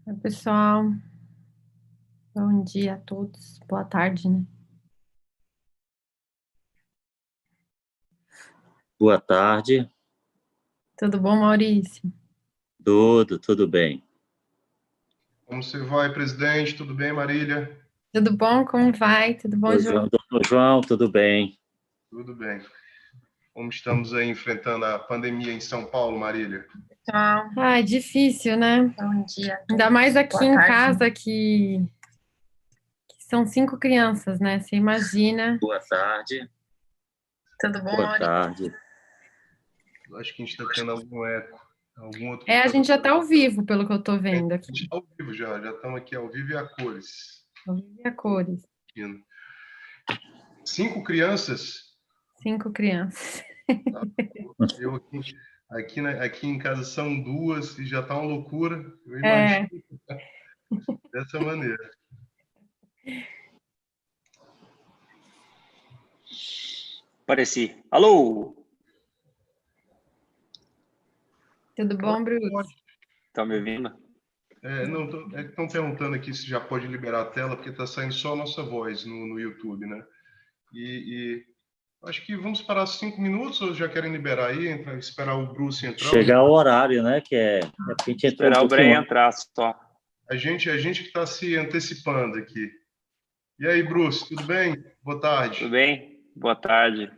Oi, pessoal, bom dia a todos. Boa tarde, né? Boa tarde, Tudo bom, Maurício? tudo bem. Como você vai, presidente? Tudo bem, Marília? Tudo bom? Como vai? Tudo bom, Oi, João? doutor João, tudo bem? Tudo bem. Como estamos aí enfrentando a pandemia em São Paulo, Marília? Tchau. Ah, é difícil, né? Bom dia. Ainda mais aqui Boa em tarde. casa que são 5 crianças, né? Você imagina. Boa tarde, Tudo bom, boa Maurício? tarde. Eu acho que a gente está tendo algum eco, algum outro. A gente já tá ao vivo, pelo que eu tô vendo A aqui. gente está ao vivo já estamos aqui ao vivo e a cores. Ao vivo e a cores. 5 crianças? 5 crianças. Tá. Eu aqui em casa são 2 e já está uma loucura. Eu imagino dessa maneira. Apareci. Alô? Tudo bom, Bruce? Tá me ouvindo? Não, estão perguntando aqui se já pode liberar a tela, porque está saindo só a nossa voz no YouTube, né? E acho que vamos parar 5 minutos ou já querem liberar aí, esperar o Bruce entrar? Chegar o horário, né? Que é porque a gente entrou Esperar um o Bren pouquinho. entrar só. A gente que está se antecipando aqui. E aí, Bruce, tudo bem? Boa tarde. Tudo bem? Boa tarde.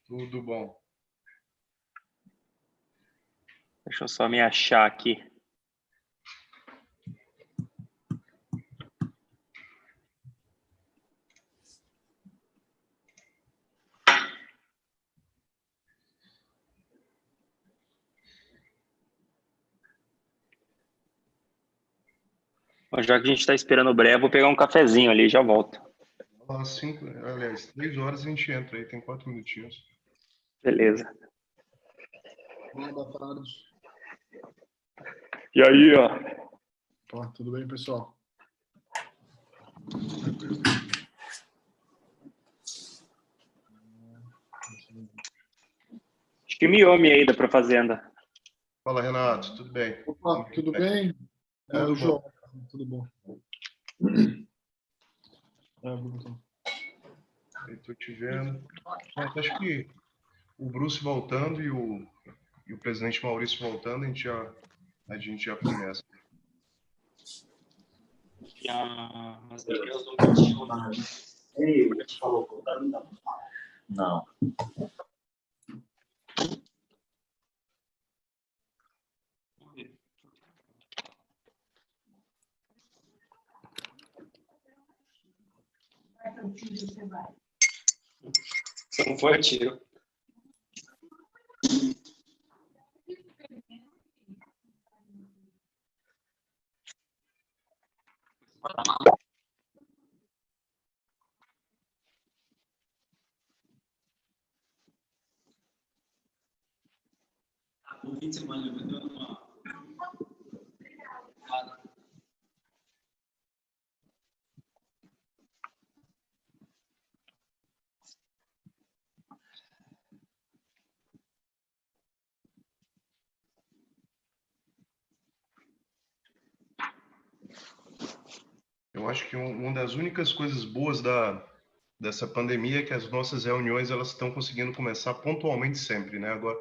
Tudo bom. Deixa eu só me achar aqui. Bom, já que a gente está esperando o Bren, eu vou pegar um cafezinho ali e já volto. Às 3 horas a gente entra aí, tem 4 minutinhos. Beleza. Boa tarde. E aí, ó? Tudo bem, pessoal? Acho que Miyomi aí da Fazenda. Fala, Renato, tudo bem? Opa, tudo bem? Tudo João, tudo bom. Estou te vendo. Mas acho que o Bruce voltando e o presidente Maurício voltando, a gente já começa. As meninas não pediam. Ei, a gente falou, não. Você não foi a tiro. No fim de semana, eu vou ter uma. Eu acho que uma das únicas coisas boas dessa pandemia é que as nossas reuniões elas estão conseguindo começar pontualmente sempre, né? Agora,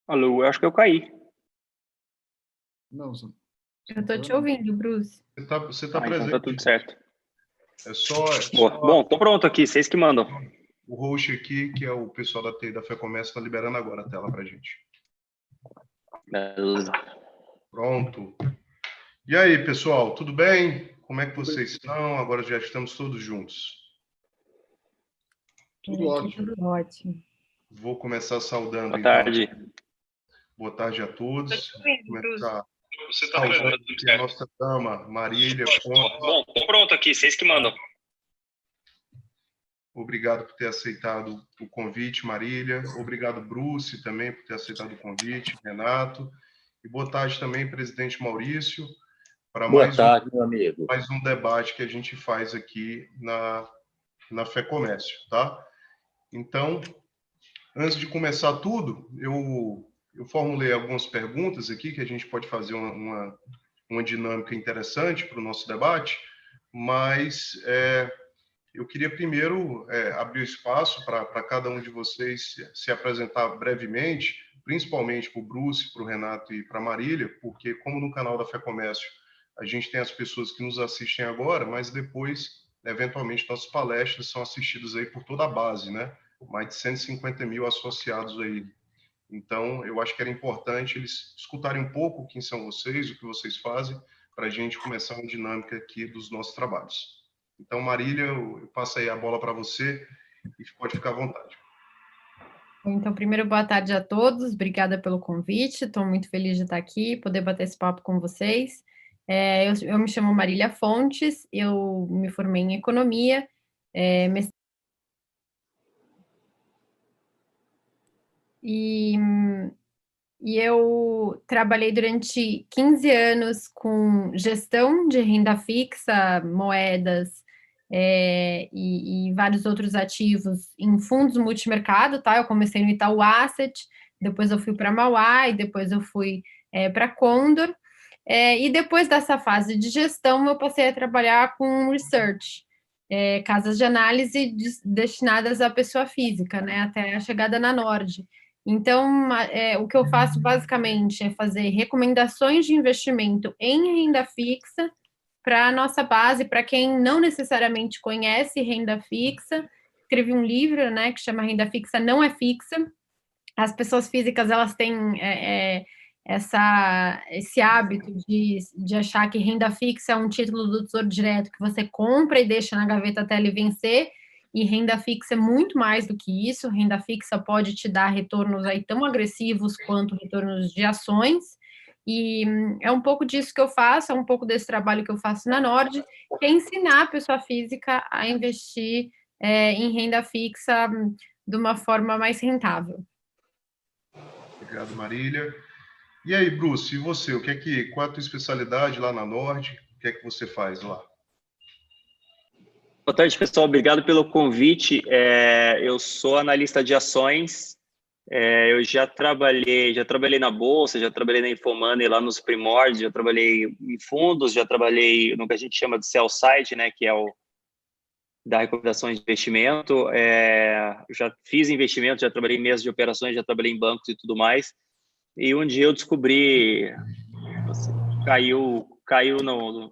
Alô, eu acho que eu caí. Não, Eu tô te ouvindo, Bruce. você tá Então presente. tá tudo certo. É só Boa. Bom, tô pronto aqui, vocês que mandam. o host aqui, que é o pessoal da TI da FEComércio, está liberando agora a tela para gente. Beleza. Pronto. E aí, pessoal, tudo bem? Como é que vocês estão? Agora já estamos todos juntos. Tudo ótimo. Tudo ótimo. Vou começar saudando, Boa tarde. então. Boa tarde a todos. Vou começar Você está saudando aqui a nossa dama, Marília Fontes. Bom, tô pronto aqui, vocês que mandam. Obrigado por ter aceitado o convite, Marília. Obrigado, Bruce, também por ter aceitado o convite, Renato. E boa tarde também, presidente Maurício, para Boa tarde, meu amigo. mais um debate que a gente faz aqui na FEComércio, tá? Então, antes de começar tudo, eu formulei algumas perguntas aqui que a gente pode fazer uma dinâmica interessante para o nosso debate, mas eu queria primeiro abrir o espaço para cada um de vocês se apresentar brevemente, principalmente para o Bruce, para o Renato e para a Marília, porque como no canal da FEComércio a gente tem as pessoas que nos assistem agora, mas depois, eventualmente, nossas palestras são assistidas aí por toda a base, né? Mais de 150 mil associados aí. Então, eu acho que era importante eles escutarem um pouco quem são vocês, o que vocês fazem, para a gente começar uma dinâmica aqui dos nossos trabalhos. Então, Marília, eu passo aí a bola para você e pode ficar à vontade. Então, primeiro, boa tarde a todos. Obrigada pelo convite. Estou muito feliz de estar aqui, poder bater esse papo com vocês. Eu me chamo Marília Fontes, eu me formei em Economia, e eu trabalhei durante 15 anos com gestão de renda fixa, moedas, e vários outros ativos em fundos multimercado, tá? Eu comecei no Itaú Asset, depois eu fui para Mauá, e depois eu fui para Condor, e depois dessa fase de gestão, eu passei a trabalhar com research, casas de análise destinadas à pessoa física, né? Até a chegada na Nord. Então, o que eu faço basicamente é fazer recomendações de investimento em renda fixa para a nossa base, para quem não necessariamente conhece renda fixa. Escrevi um livro, né, que chama Renda Fixa Não é Fixa. As pessoas físicas, elas têm esse hábito de achar que renda fixa é um título do Tesouro Direto que você compra e deixa na gaveta até ele vencer, e renda fixa é muito mais do que isso. Renda fixa pode te dar retornos aí tão agressivos quanto retornos de ações, e é um pouco disso que eu faço, é um pouco desse trabalho que eu faço na Nord, que é ensinar a pessoa física a investir em renda fixa de uma forma mais rentável. Obrigado, Marília. E aí, Bruce, e você? Qual é a tua especialidade lá na Nord? O que é que você faz lá? Boa tarde, pessoal. Obrigado pelo convite. Eu sou analista de ações. Eu já trabalhei na Bolsa, já trabalhei na Infomoney lá nos primórdios, já trabalhei em fundos, já trabalhei no que a gente chama de sell side, né, que é o da recomendações de investimento. Já fiz investimento, já trabalhei em mesas de operações, já trabalhei em bancos e tudo mais. E um dia eu descobri, caiu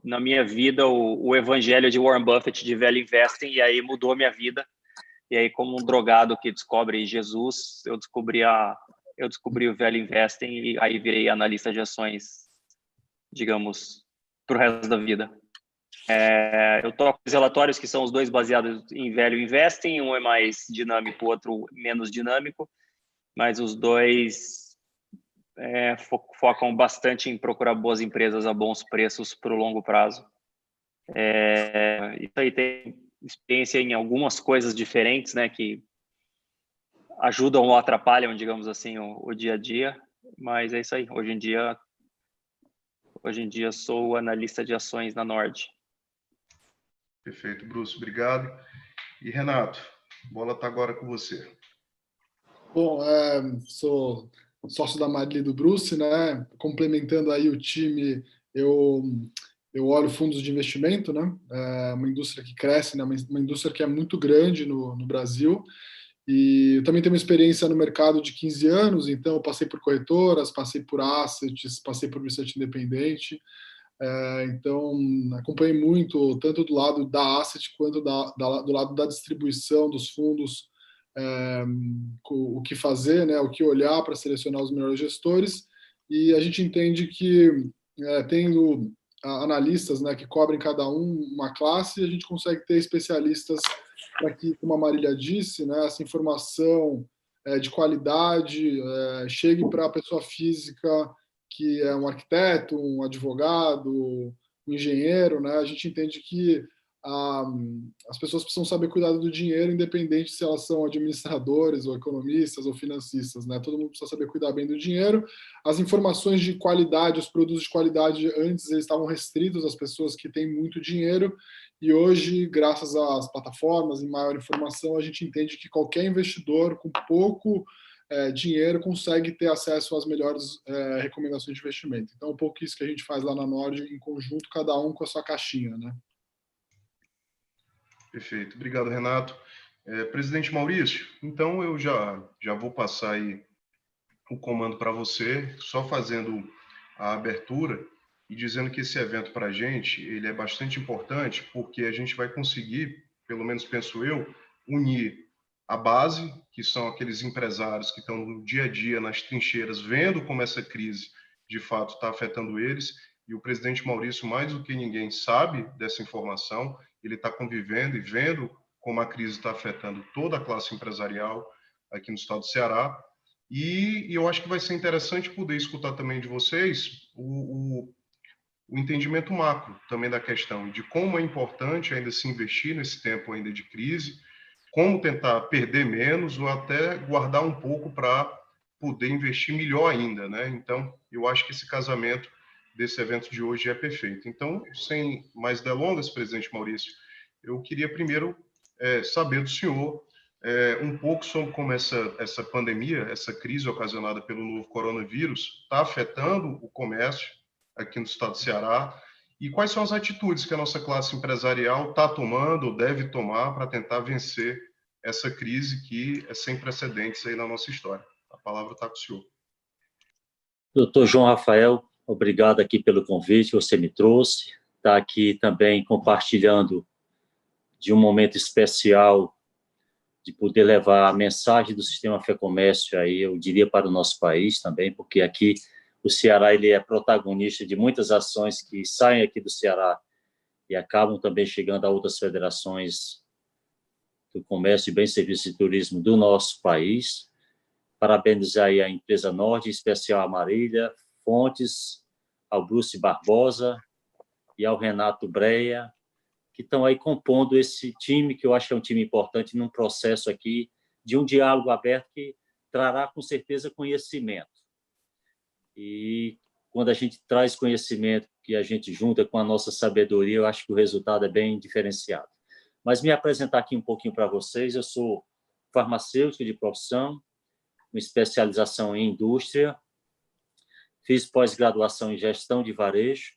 na minha vida o evangelho de Warren Buffett de Value Investing, e aí mudou a minha vida. E aí, como um drogado que descobre Jesus, eu descobri o Value Investing, e aí virei analista de ações, digamos, para o resto da vida. Eu toco os relatórios, que são os dois baseados em Value Investing, um é mais dinâmico, o outro menos dinâmico, mas os dois focam bastante em procurar boas empresas a bons preços para o longo prazo. Isso aí tem experiência em algumas coisas diferentes, né, que ajudam ou atrapalham, digamos assim, o dia a dia, mas é isso aí. Hoje em dia sou analista de ações na Nord. Perfeito, Bruce, obrigado. E Renato, a bola está agora com você. Bom, sou sócio da Marília e do Bruce, né? Complementando aí o time, eu olho fundos de investimento, né? Uma indústria que cresce, né? Uma indústria que é muito grande no Brasil. E eu também tenho uma experiência no mercado de 15 anos, então eu passei por corretoras, passei por assets, passei por research independente. Então, acompanhei muito, tanto do lado da asset quanto do lado da distribuição dos fundos, o que fazer, né, o que olhar para selecionar os melhores gestores. E a gente entende que, tendo analistas, né, que cobrem cada uma classe, e a gente consegue ter especialistas para que, como a Marília disse, né, essa informação de qualidade chegue para a pessoa física que é um arquiteto, um advogado, um engenheiro, né? A gente entende que as pessoas precisam saber cuidar do dinheiro, independente se elas são administradores, ou economistas, ou financistas, né? Todo mundo precisa saber cuidar bem do dinheiro. As informações de qualidade, os produtos de qualidade, antes eles estavam restritos às pessoas que têm muito dinheiro, e hoje, graças às plataformas e maior informação, a gente entende que qualquer investidor com pouco dinheiro consegue ter acesso às melhores recomendações de investimento. Então, um pouco isso que a gente faz lá na Nord, em conjunto, cada um com a sua caixinha, né? Perfeito. Obrigado, Renato. Presidente Maurício, então eu já vou passar aí o comando para você, só fazendo a abertura e dizendo que esse evento para a gente ele é bastante importante, porque a gente vai conseguir, pelo menos penso eu, unir a base, que são aqueles empresários que estão no dia a dia, nas trincheiras, vendo como essa crise de fato está afetando eles, e o presidente Maurício, mais do que ninguém, sabe dessa informação, ele está convivendo e vendo como a crise está afetando toda a classe empresarial aqui no estado do Ceará, e eu acho que vai ser interessante poder escutar também de vocês o entendimento macro também da questão, de como é importante ainda se investir nesse tempo ainda de crise, como tentar perder menos ou até guardar um pouco para poder investir melhor ainda, né? Então, eu acho que esse casamento desse evento de hoje é perfeito. Então, sem mais delongas, presidente Maurício, eu queria primeiro saber do senhor um pouco sobre como essa pandemia, essa crise ocasionada pelo novo coronavírus está afetando o comércio aqui no estado do Ceará e quais são as atitudes que a nossa classe empresarial está tomando ou deve tomar para tentar vencer essa crise que é sem precedentes aí na nossa história. A palavra está com o senhor. Doutor João Rafael, obrigado aqui pelo convite que você me trouxe. Está aqui também compartilhando de um momento especial de poder levar a mensagem do Sistema Fé Comércio aí, eu diria, para o nosso país também, porque aqui o Ceará ele é protagonista de muitas ações que saem aqui do Ceará e acabam também chegando a outras federações do comércio, bem serviço e turismo do nosso país. Parabenizar aí a empresa Nord, em especial a Marília Fontes, ao Bruce Barbosa e ao Renato Breia, que estão aí compondo esse time, que eu acho que é um time importante num processo aqui de um diálogo aberto que trará, com certeza, conhecimento. E quando a gente traz conhecimento, que a gente junta com a nossa sabedoria, eu acho que o resultado é bem diferenciado. Mas me apresentar aqui um pouquinho para vocês, eu sou farmacêutico de profissão, com especialização em indústria, fiz pós-graduação em gestão de varejo,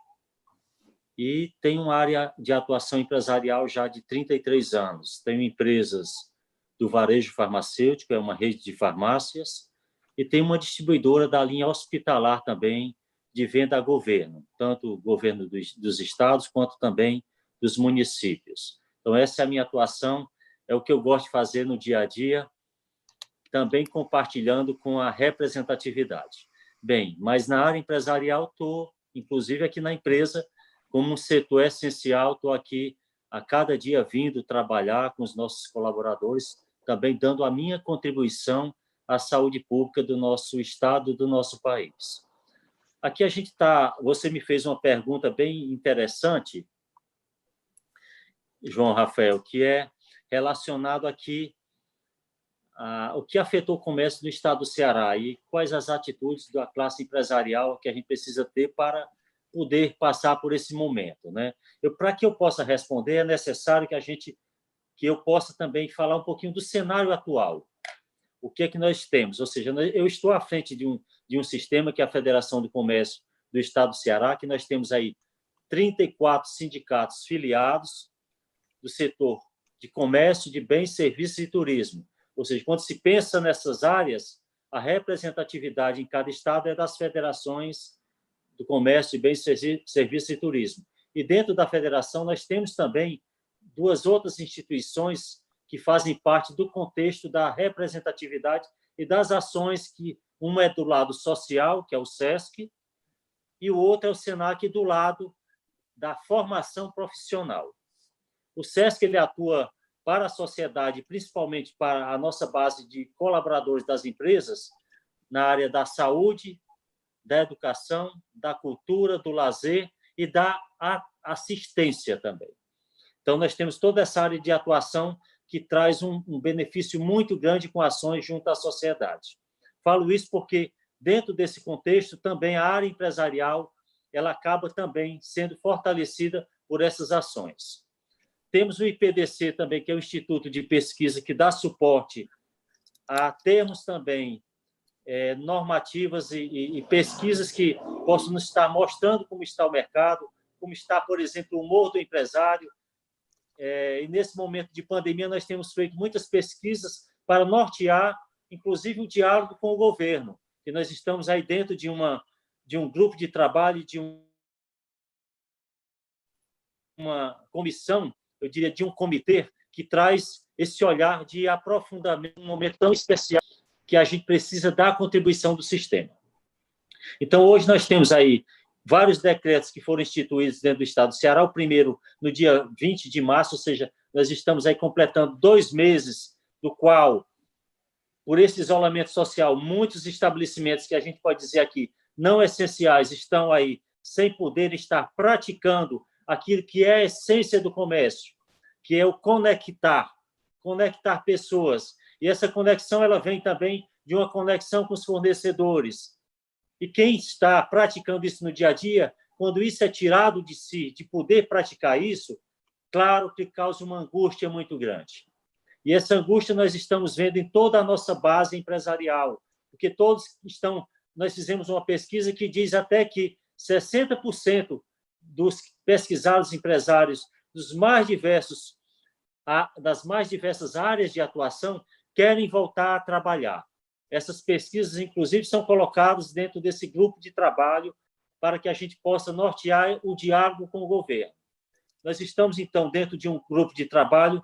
e tenho uma área de atuação empresarial já de 33 anos. Tenho empresas do varejo farmacêutico, é uma rede de farmácias, e tenho uma distribuidora da linha hospitalar também, de venda a governo, tanto o governo dos estados quanto também dos municípios. Então, essa é a minha atuação, é o que eu gosto de fazer no dia a dia, também compartilhando com a representatividade. Bem, mas na área empresarial estou, inclusive aqui na empresa, como um setor essencial, estou aqui a cada dia vindo trabalhar com os nossos colaboradores, também dando a minha contribuição à saúde pública do nosso estado, do nosso país. Aqui a gente está... Você me fez uma pergunta bem interessante, João Rafael, que é relacionado aqui o que afetou o comércio no estado do Ceará e quais as atitudes da classe empresarial que a gente precisa ter para poder passar por esse momento, né? Para que eu possa responder, é necessário que eu possa também falar um pouquinho do cenário atual. O que é que nós temos? Ou seja, eu estou à frente de um sistema que é a Federação do Comércio do Estado do Ceará, que nós temos aí 34 sindicatos filiados do setor de comércio, de bens, serviços e turismo. Ou seja, quando se pensa nessas áreas, a representatividade em cada estado é das federações do comércio, de bens, serviços e turismo. E dentro da federação nós temos também duas outras instituições que fazem parte do contexto da representatividade e das ações que uma é do lado social, que é o SESC, e o outro é o SENAC do lado da formação profissional. O SESC ele atua para a sociedade, principalmente para a nossa base de colaboradores das empresas, na área da saúde, da educação, da cultura, do lazer e da assistência também. Então, nós temos toda essa área de atuação que traz um benefício muito grande com ações junto à sociedade. Falo isso porque, dentro desse contexto, também a área empresarial ela acaba também sendo fortalecida por essas ações. Temos o IPDC também, que é o Instituto de Pesquisa, que dá suporte a termos também normativas e pesquisas que possam nos estar mostrando como está o mercado, como está, por exemplo, o humor do empresário. E nesse momento de pandemia, nós temos feito muitas pesquisas para nortear, inclusive, o diálogo com o governo, que nós estamos aí dentro de um grupo de trabalho, de uma comissão, eu diria, de um comitê, que traz esse olhar de aprofundamento num momento tão especial que a gente precisa da contribuição do sistema. Então, hoje nós temos aí vários decretos que foram instituídos dentro do Estado do Ceará, o primeiro no dia 20 de março, ou seja, nós estamos aí completando 2 meses, do qual, por esse isolamento social, muitos estabelecimentos que a gente pode dizer aqui não essenciais estão aí sem poder estar praticando aquilo que é a essência do comércio, que é o conectar pessoas. E essa conexão ela vem também de uma conexão com os fornecedores. E quem está praticando isso no dia a dia, quando isso é tirado de si, de poder praticar isso, claro que causa uma angústia muito grande. E essa angústia nós estamos vendo em toda a nossa base empresarial, porque nós fizemos uma pesquisa que diz até que 60% dos pesquisados empresários das mais diversas áreas de atuação querem voltar a trabalhar. Essas pesquisas, inclusive, são colocadas dentro desse grupo de trabalho para que a gente possa nortear o diálogo com o governo. Nós estamos, então, dentro de um grupo de trabalho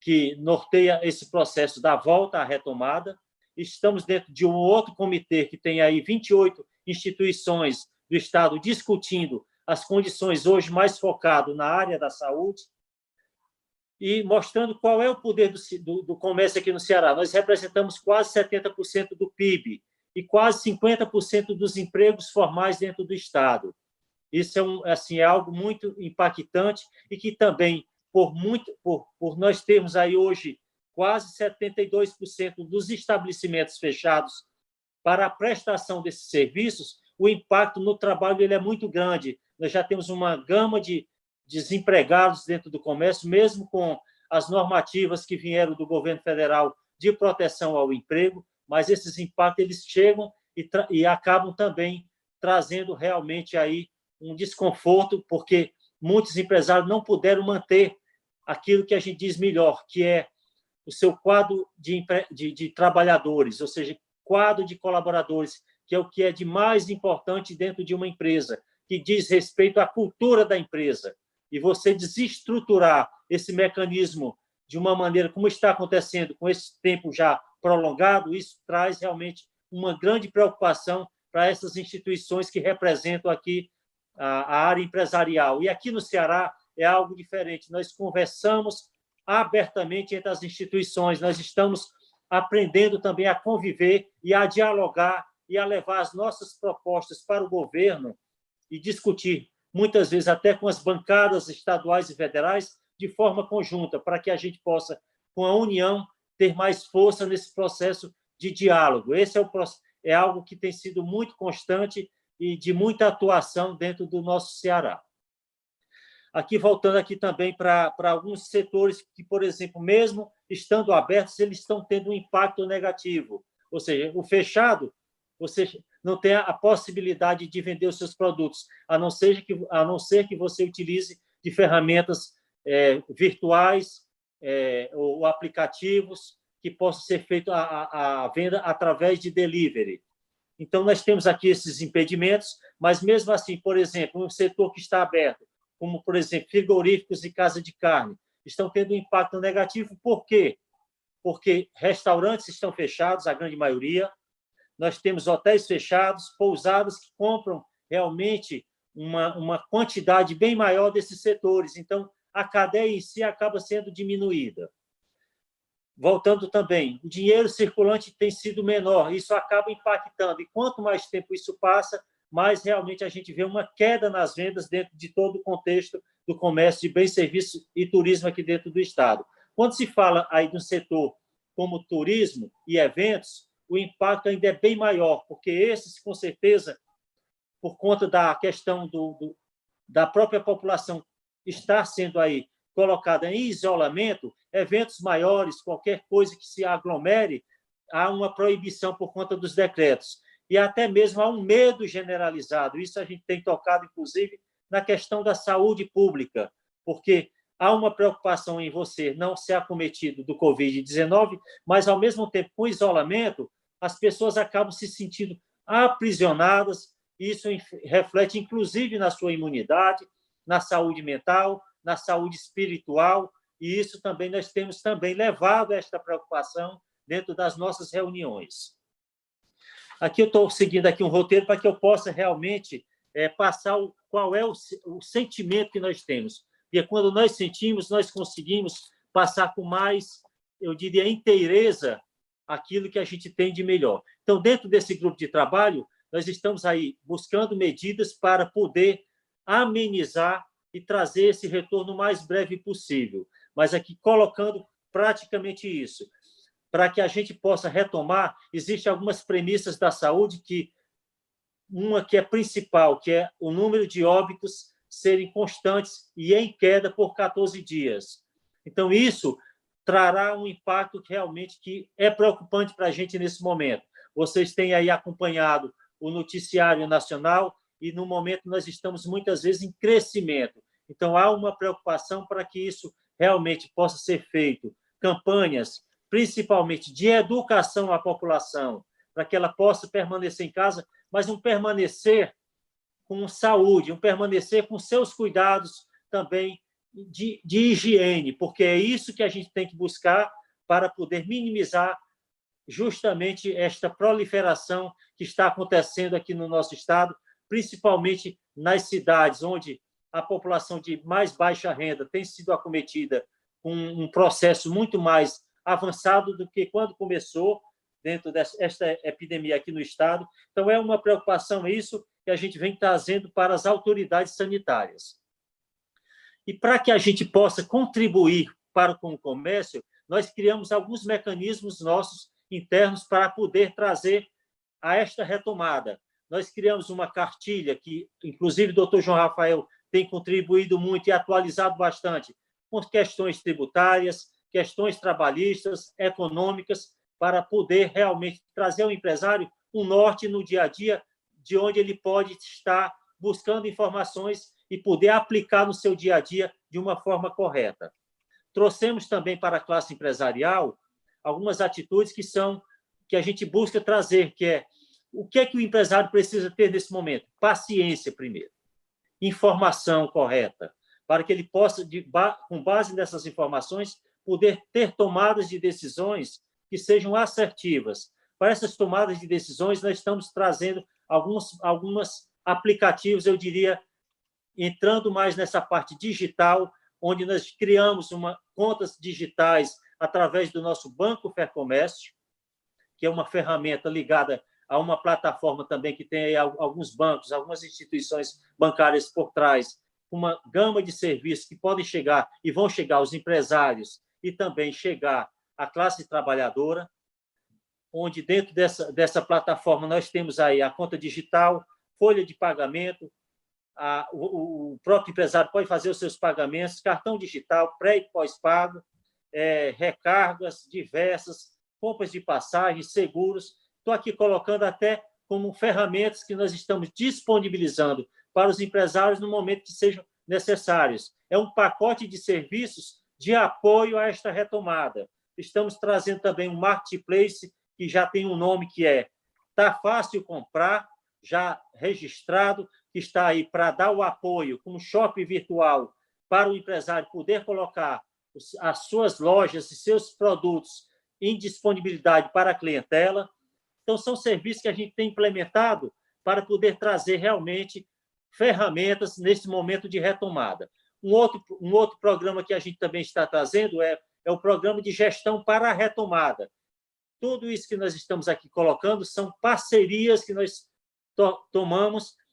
que norteia esse processo da volta à retomada. Estamos dentro de um outro comitê que tem aí 28 instituições do Estado discutindo as condições hoje mais focado na área da saúde e mostrando qual é o poder do comércio aqui no Ceará. Nós representamos quase 70% do PIB e quase 50% dos empregos formais dentro do Estado. Isso é algo muito impactante e que também, por nós termos aí hoje quase 72% dos estabelecimentos fechados para a prestação desses serviços, o impacto no trabalho ele é muito grande. Nós já temos uma gama de desempregados dentro do comércio, mesmo com as normativas que vieram do governo federal de proteção ao emprego, mas esses impactos eles chegam e acabam também trazendo realmente aí um desconforto, porque muitos empresários não puderam manter aquilo que a gente diz melhor, que é o seu quadro de trabalhadores, ou seja, quadro de colaboradores, que é o que é de mais importante dentro de uma empresa, que diz respeito à cultura da empresa. E você desestruturar esse mecanismo de uma maneira como está acontecendo com esse tempo já prolongado, isso traz realmente uma grande preocupação para essas instituições que representam aqui a área empresarial. E aqui no Ceará é algo diferente. Nós conversamos abertamente entre as instituições, nós estamos aprendendo também a conviver e a dialogar e a levar as nossas propostas para o governo e discutir, muitas vezes até com as bancadas estaduais e federais, de forma conjunta, para que a gente possa, com a união, ter mais força nesse processo de diálogo. Esse é algo que tem sido muito constante e de muita atuação dentro do nosso Ceará. Aqui, voltando aqui também para alguns setores que, por exemplo, mesmo estando abertos, eles estão tendo um impacto negativo. Ou seja, o fechado, você não tem a possibilidade de vender os seus produtos, a não ser que você utilize de ferramentas virtuais ou aplicativos que possam ser feito a venda através de delivery. Então, nós temos aqui esses impedimentos, mas, mesmo assim, por exemplo, um setor que está aberto, como, por exemplo, frigoríficos e casa de carne, estão tendo um impacto negativo. Por quê? Porque restaurantes estão fechados, a grande maioria, nós temos hotéis fechados, pousadas que compram realmente uma quantidade bem maior desses setores. Então, a cadeia em si acaba sendo diminuída. Voltando também, o dinheiro circulante tem sido menor, isso acaba impactando. E quanto mais tempo isso passa, mais realmente a gente vê uma queda nas vendas dentro de todo o contexto do comércio de bens, serviços e turismo aqui dentro do Estado. Quando se fala aí de um setor como turismo e eventos, o impacto ainda é bem maior, porque esses, com certeza, por conta da questão da própria população estar sendo aí colocada em isolamento, eventos maiores, qualquer coisa que se aglomere, há uma proibição por conta dos decretos. E até mesmo há um medo generalizado. Isso a gente tem tocado, inclusive, na questão da saúde pública, porque há uma preocupação em você não ser acometido do Covid-19, mas, ao mesmo tempo, com o isolamento, as pessoas acabam se sentindo aprisionadas. Isso reflete, inclusive, na sua imunidade, na saúde mental, na saúde espiritual, e isso também nós temos também levado esta preocupação dentro das nossas reuniões. Aqui eu estou seguindo aqui um roteiro para que eu possa realmente passar qual é o sentimento que nós temos. E quando nós sentimos, nós conseguimos passar com mais, eu diria, inteireza aquilo que a gente tem de melhor. Então, dentro desse grupo de trabalho, nós estamos aí buscando medidas para poder amenizar e trazer esse retorno o mais breve possível. Mas aqui colocando praticamente isso. Para que a gente possa retomar, existem algumas premissas da saúde, uma que é principal, que é o número de óbitos serem constantes e em queda por 14 dias. Então, isso trará um impacto realmente que é preocupante para a gente nesse momento. Vocês têm aí acompanhado o noticiário nacional e, no momento, nós estamos muitas vezes em crescimento. Então, há uma preocupação para que isso realmente possa ser feito. Campanhas, principalmente de educação à população, para que ela possa permanecer em casa, mas um permanecer com saúde, um permanecer com seus cuidados também de higiene, porque é isso que a gente tem que buscar para poder minimizar justamente esta proliferação que está acontecendo aqui no nosso estado, principalmente nas cidades, onde a população de mais baixa renda tem sido acometida com um processo muito mais avançado do que quando começou dentro desta epidemia aqui no estado. Então, é uma preocupação isso que a gente vem trazendo para as autoridades sanitárias. E para que a gente possa contribuir com o comércio, nós criamos alguns mecanismos nossos internos para poder trazer a esta retomada. Nós criamos uma cartilha que, inclusive, o doutor João Rafael tem contribuído muito e atualizado bastante com questões tributárias, questões trabalhistas, econômicas, para poder realmente trazer ao empresário um norte no dia a dia, de onde ele pode estar buscando informações e poder aplicar no seu dia a dia de uma forma correta. Trouxemos também para a classe empresarial algumas atitudes que a gente busca trazer, que é o que o empresário precisa ter nesse momento? Paciência, primeiro. Informação correta, para que ele possa, com base nessas informações, poder ter tomadas de decisões que sejam assertivas. Para essas tomadas de decisões, nós estamos trazendo alguns aplicativos, eu diria, entrando mais nessa parte digital, onde nós criamos contas digitais através do nosso Banco Fercomércio, que é uma ferramenta ligada a uma plataforma também que tem aí alguns bancos, algumas instituições bancárias por trás, uma gama de serviços que podem chegar e vão chegar aos empresários e também chegar à classe trabalhadora, onde dentro dessa plataforma nós temos aí a conta digital, folha de pagamento, o próprio empresário pode fazer os seus pagamentos, cartão digital, pré e pós-pago, recargas diversas, compras de passagens, seguros. Estou aqui colocando até como ferramentas que nós estamos disponibilizando para os empresários no momento que sejam necessários. É um pacote de serviços de apoio a esta retomada. Estamos trazendo também um marketplace que já tem um nome que é Tá Fácil Comprar, já registrado, que está aí para dar o apoio com um shopping virtual para o empresário poder colocar as suas lojas e seus produtos em disponibilidade para a clientela. Então, são serviços que a gente tem implementado para poder trazer realmente ferramentas nesse momento de retomada. Um outro programa que a gente também está trazendo é o programa de gestão para a retomada. Tudo isso que nós estamos aqui colocando são parcerias que nós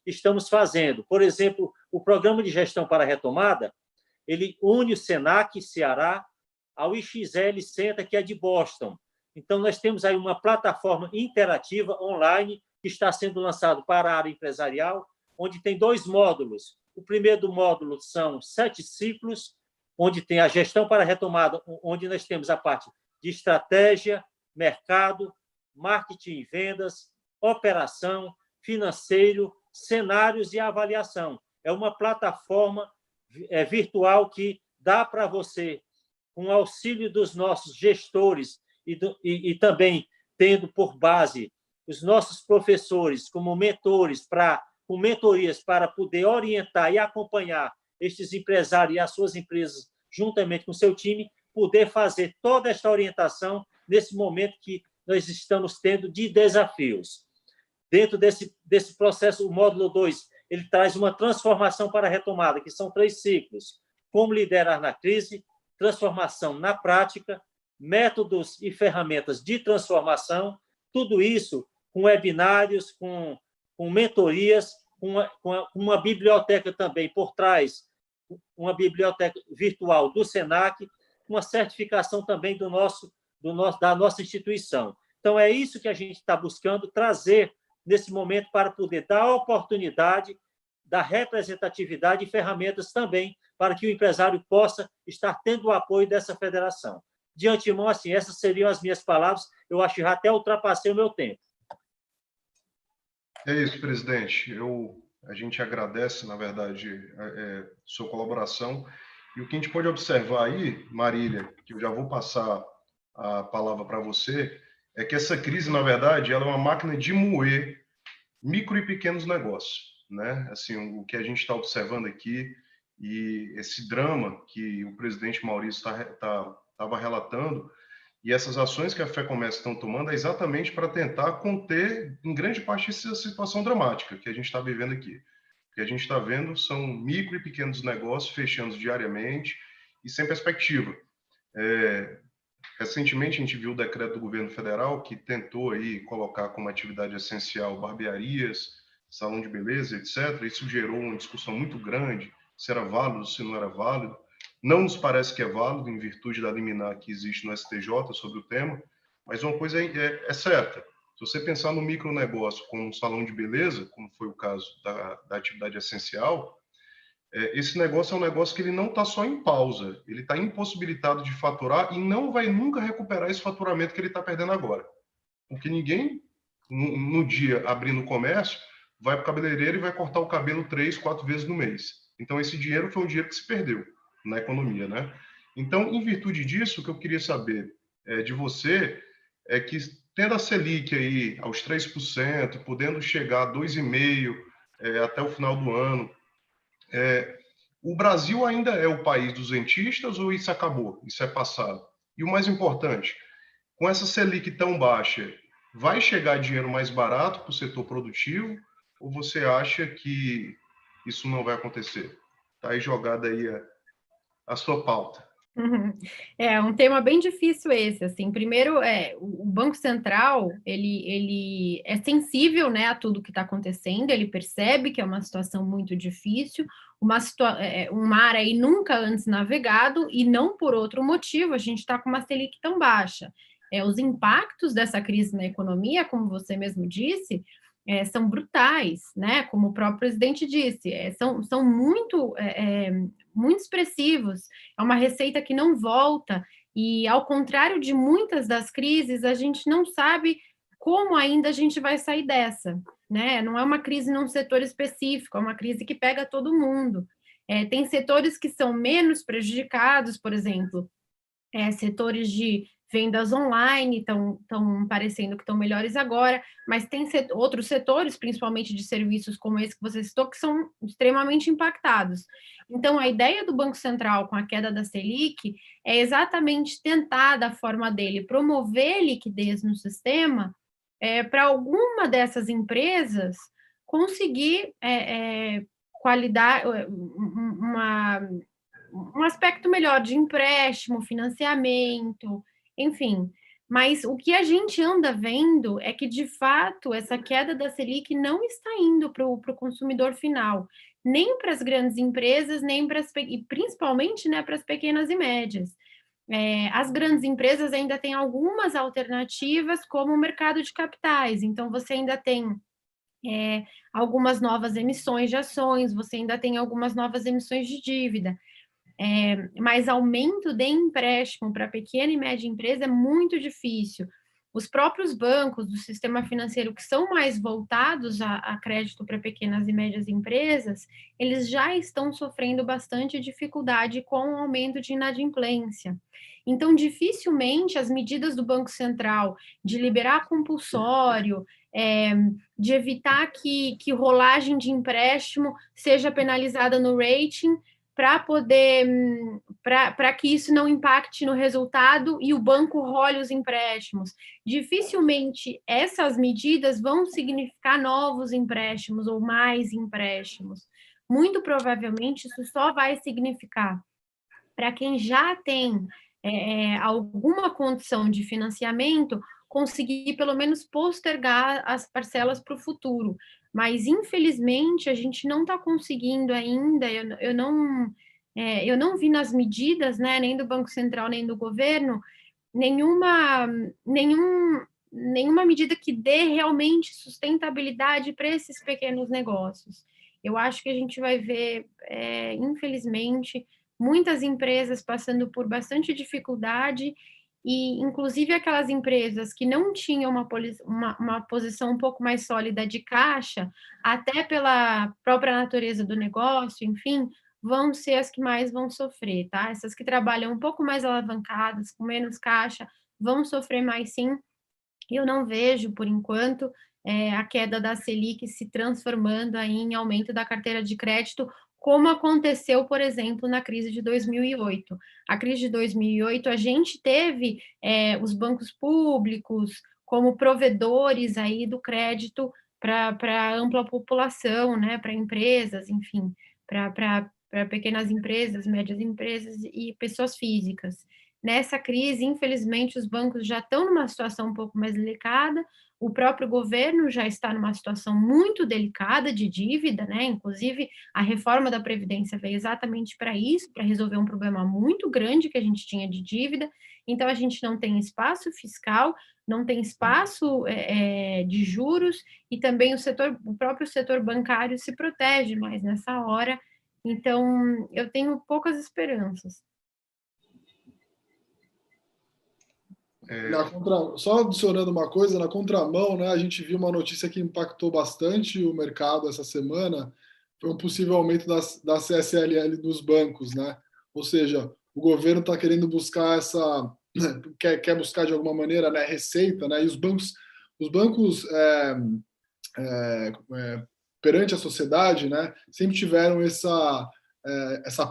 estamos fazendo. Por exemplo, o programa de gestão para a retomada, ele une o SENAC, Ceará, ao IXL Center, que é de Boston. Então, nós temos aí uma plataforma interativa online que está sendo lançado para a área empresarial, onde tem 2 módulos. O primeiro módulo são 7 ciclos, onde tem a gestão para a retomada, onde nós temos a parte de estratégia, mercado, marketing e vendas, operação, financeiro, cenários e avaliação. É uma plataforma virtual que dá para você, com o auxílio dos nossos gestores e também tendo por base os nossos professores como mentores, com mentorias para poder orientar e acompanhar estes empresários e as suas empresas, juntamente com o seu time, poder fazer toda esta orientação nesse momento que nós estamos tendo de desafios. Dentro desse processo, o módulo 2, ele traz uma transformação para a retomada, que são 3 ciclos. Como liderar na crise, transformação na prática, métodos e ferramentas de transformação, tudo isso com webinários, com mentorias, com uma biblioteca também por trás, uma biblioteca virtual do SENAC, uma certificação também da nossa instituição. Então, é isso que a gente está buscando trazer nesse momento para poder dar a oportunidade da representatividade e ferramentas também para que o empresário possa estar tendo o apoio dessa federação. De antemão, assim, essas seriam as minhas palavras. Eu acho que já até ultrapassei o meu tempo. É isso, presidente. A gente agradece, na verdade, sua colaboração. E o que a gente pode observar aí, Marília, que eu já vou passar a palavra para você, é que essa crise, na verdade, ela é uma máquina de moer micro e pequenos negócios, né? Assim, o que a gente está observando aqui e esse drama que o presidente Maurício estava relatando e essas ações que a FEComércio estão tomando é exatamente para tentar conter, em grande parte, essa situação dramática que a gente está vivendo aqui. O que a gente está vendo são micro e pequenos negócios fechando diariamente e sem perspectiva. Recentemente, a gente viu o decreto do governo federal que tentou aí colocar como atividade essencial barbearias, salão de beleza, etc. Isso gerou uma discussão muito grande, se era válido, se não era válido. Não nos parece que é válido, em virtude da liminar que existe no STJ sobre o tema, mas uma coisa é certa. Se você pensar no micronegócio como um salão de beleza, como foi o caso da atividade essencial, esse negócio é um negócio que ele não está só em pausa, ele está impossibilitado de faturar e não vai nunca recuperar esse faturamento que ele está perdendo agora. Porque ninguém, no dia abrindo o comércio, vai para o cabeleireiro e vai cortar o cabelo 3, 4 vezes no mês. Então, esse dinheiro foi um dinheiro que se perdeu na economia, né? Então, em virtude disso, o que eu queria saber de você é que, tendo a Selic aí aos 3%, podendo chegar a 2,5% até o final do ano, o Brasil ainda é o país dos rentistas ou isso acabou? Isso é passado? E o mais importante, com essa Selic tão baixa, vai chegar dinheiro mais barato para o setor produtivo ou você acha que isso não vai acontecer? Está aí jogada aí a sua pauta. É um tema bem difícil esse, assim. Primeiro, o Banco Central, ele é sensível, né, a tudo que está acontecendo, ele percebe que é uma situação muito difícil, um mar aí nunca antes navegado, e não por outro motivo, a gente está com uma Selic tão baixa. Os impactos dessa crise na economia, como você mesmo disse, são brutais, né? Como o próprio presidente disse, são muito expressivos. É uma receita que não volta e, ao contrário de muitas das crises, a gente não sabe como ainda a gente vai sair dessa, né? Não é uma crise num setor específico, é uma crise que pega todo mundo. Tem setores que são menos prejudicados, por exemplo, setores de vendas online estão parecendo que estão melhores agora, mas tem outros setores, principalmente de serviços como esse que você citou, que são extremamente impactados. Então, a ideia do Banco Central com a queda da Selic é exatamente tentar, da forma dele, promover liquidez no sistema para alguma dessas empresas conseguir qualidade, um aspecto melhor de empréstimo, financiamento, enfim. Mas o que a gente anda vendo é que, de fato, essa queda da Selic não está indo para o consumidor final, nem para as grandes empresas, nem para e principalmente, né, para as pequenas e médias. As grandes empresas ainda têm algumas alternativas, como o mercado de capitais. Então, você ainda tem algumas novas emissões de ações, você ainda tem algumas novas emissões de dívida. Mas aumento de empréstimo para pequena e média empresa é muito difícil. Os próprios bancos do sistema financeiro que são mais voltados a crédito para pequenas e médias empresas, eles já estão sofrendo bastante dificuldade com o aumento de inadimplência. Então, dificilmente as medidas do Banco Central de liberar compulsório, de evitar que rolagem de empréstimo seja penalizada no rating, para que isso não impacte no resultado e o banco role os empréstimos. Dificilmente essas medidas vão significar novos empréstimos ou mais empréstimos. Muito provavelmente isso só vai significar para quem já tem alguma condição de financiamento, conseguir pelo menos postergar as parcelas para o futuro. Mas, infelizmente, a gente não está conseguindo ainda, eu não vi nas medidas, né, nem do Banco Central, nem do governo, nenhuma medida que dê realmente sustentabilidade para esses pequenos negócios. Eu acho que a gente vai ver, infelizmente, muitas empresas passando por bastante dificuldade, e inclusive aquelas empresas que não tinham uma posição um pouco mais sólida de caixa, até pela própria natureza do negócio, enfim, vão ser as que mais vão sofrer, tá? Essas que trabalham um pouco mais alavancadas, com menos caixa, vão sofrer mais sim. Eu não vejo, por enquanto, a queda da Selic se transformando aí em aumento da carteira de crédito, como aconteceu, por exemplo, na crise de 2008. A crise de 2008, a gente teve os bancos públicos como provedores aí do crédito para a ampla população, né, para empresas, enfim, para pequenas empresas, médias empresas e pessoas físicas. Nessa crise, infelizmente, os bancos já estão numa situação um pouco mais delicada, o próprio governo já está numa situação muito delicada de dívida, né? Inclusive, a reforma da Previdência veio exatamente para isso, para resolver um problema muito grande que a gente tinha de dívida. Então, a gente não tem espaço fiscal, não tem espaço de juros, e também o próprio setor bancário se protege mais nessa hora. Então, eu tenho poucas esperanças. Só adicionando uma coisa, na contramão, né, a gente viu uma notícia que impactou bastante o mercado essa semana, foi um possível aumento da CSLL dos bancos, né? Ou seja, o governo está querendo buscar quer buscar de alguma maneira, né, receita, né? E os bancos perante a sociedade, né, sempre tiveram essa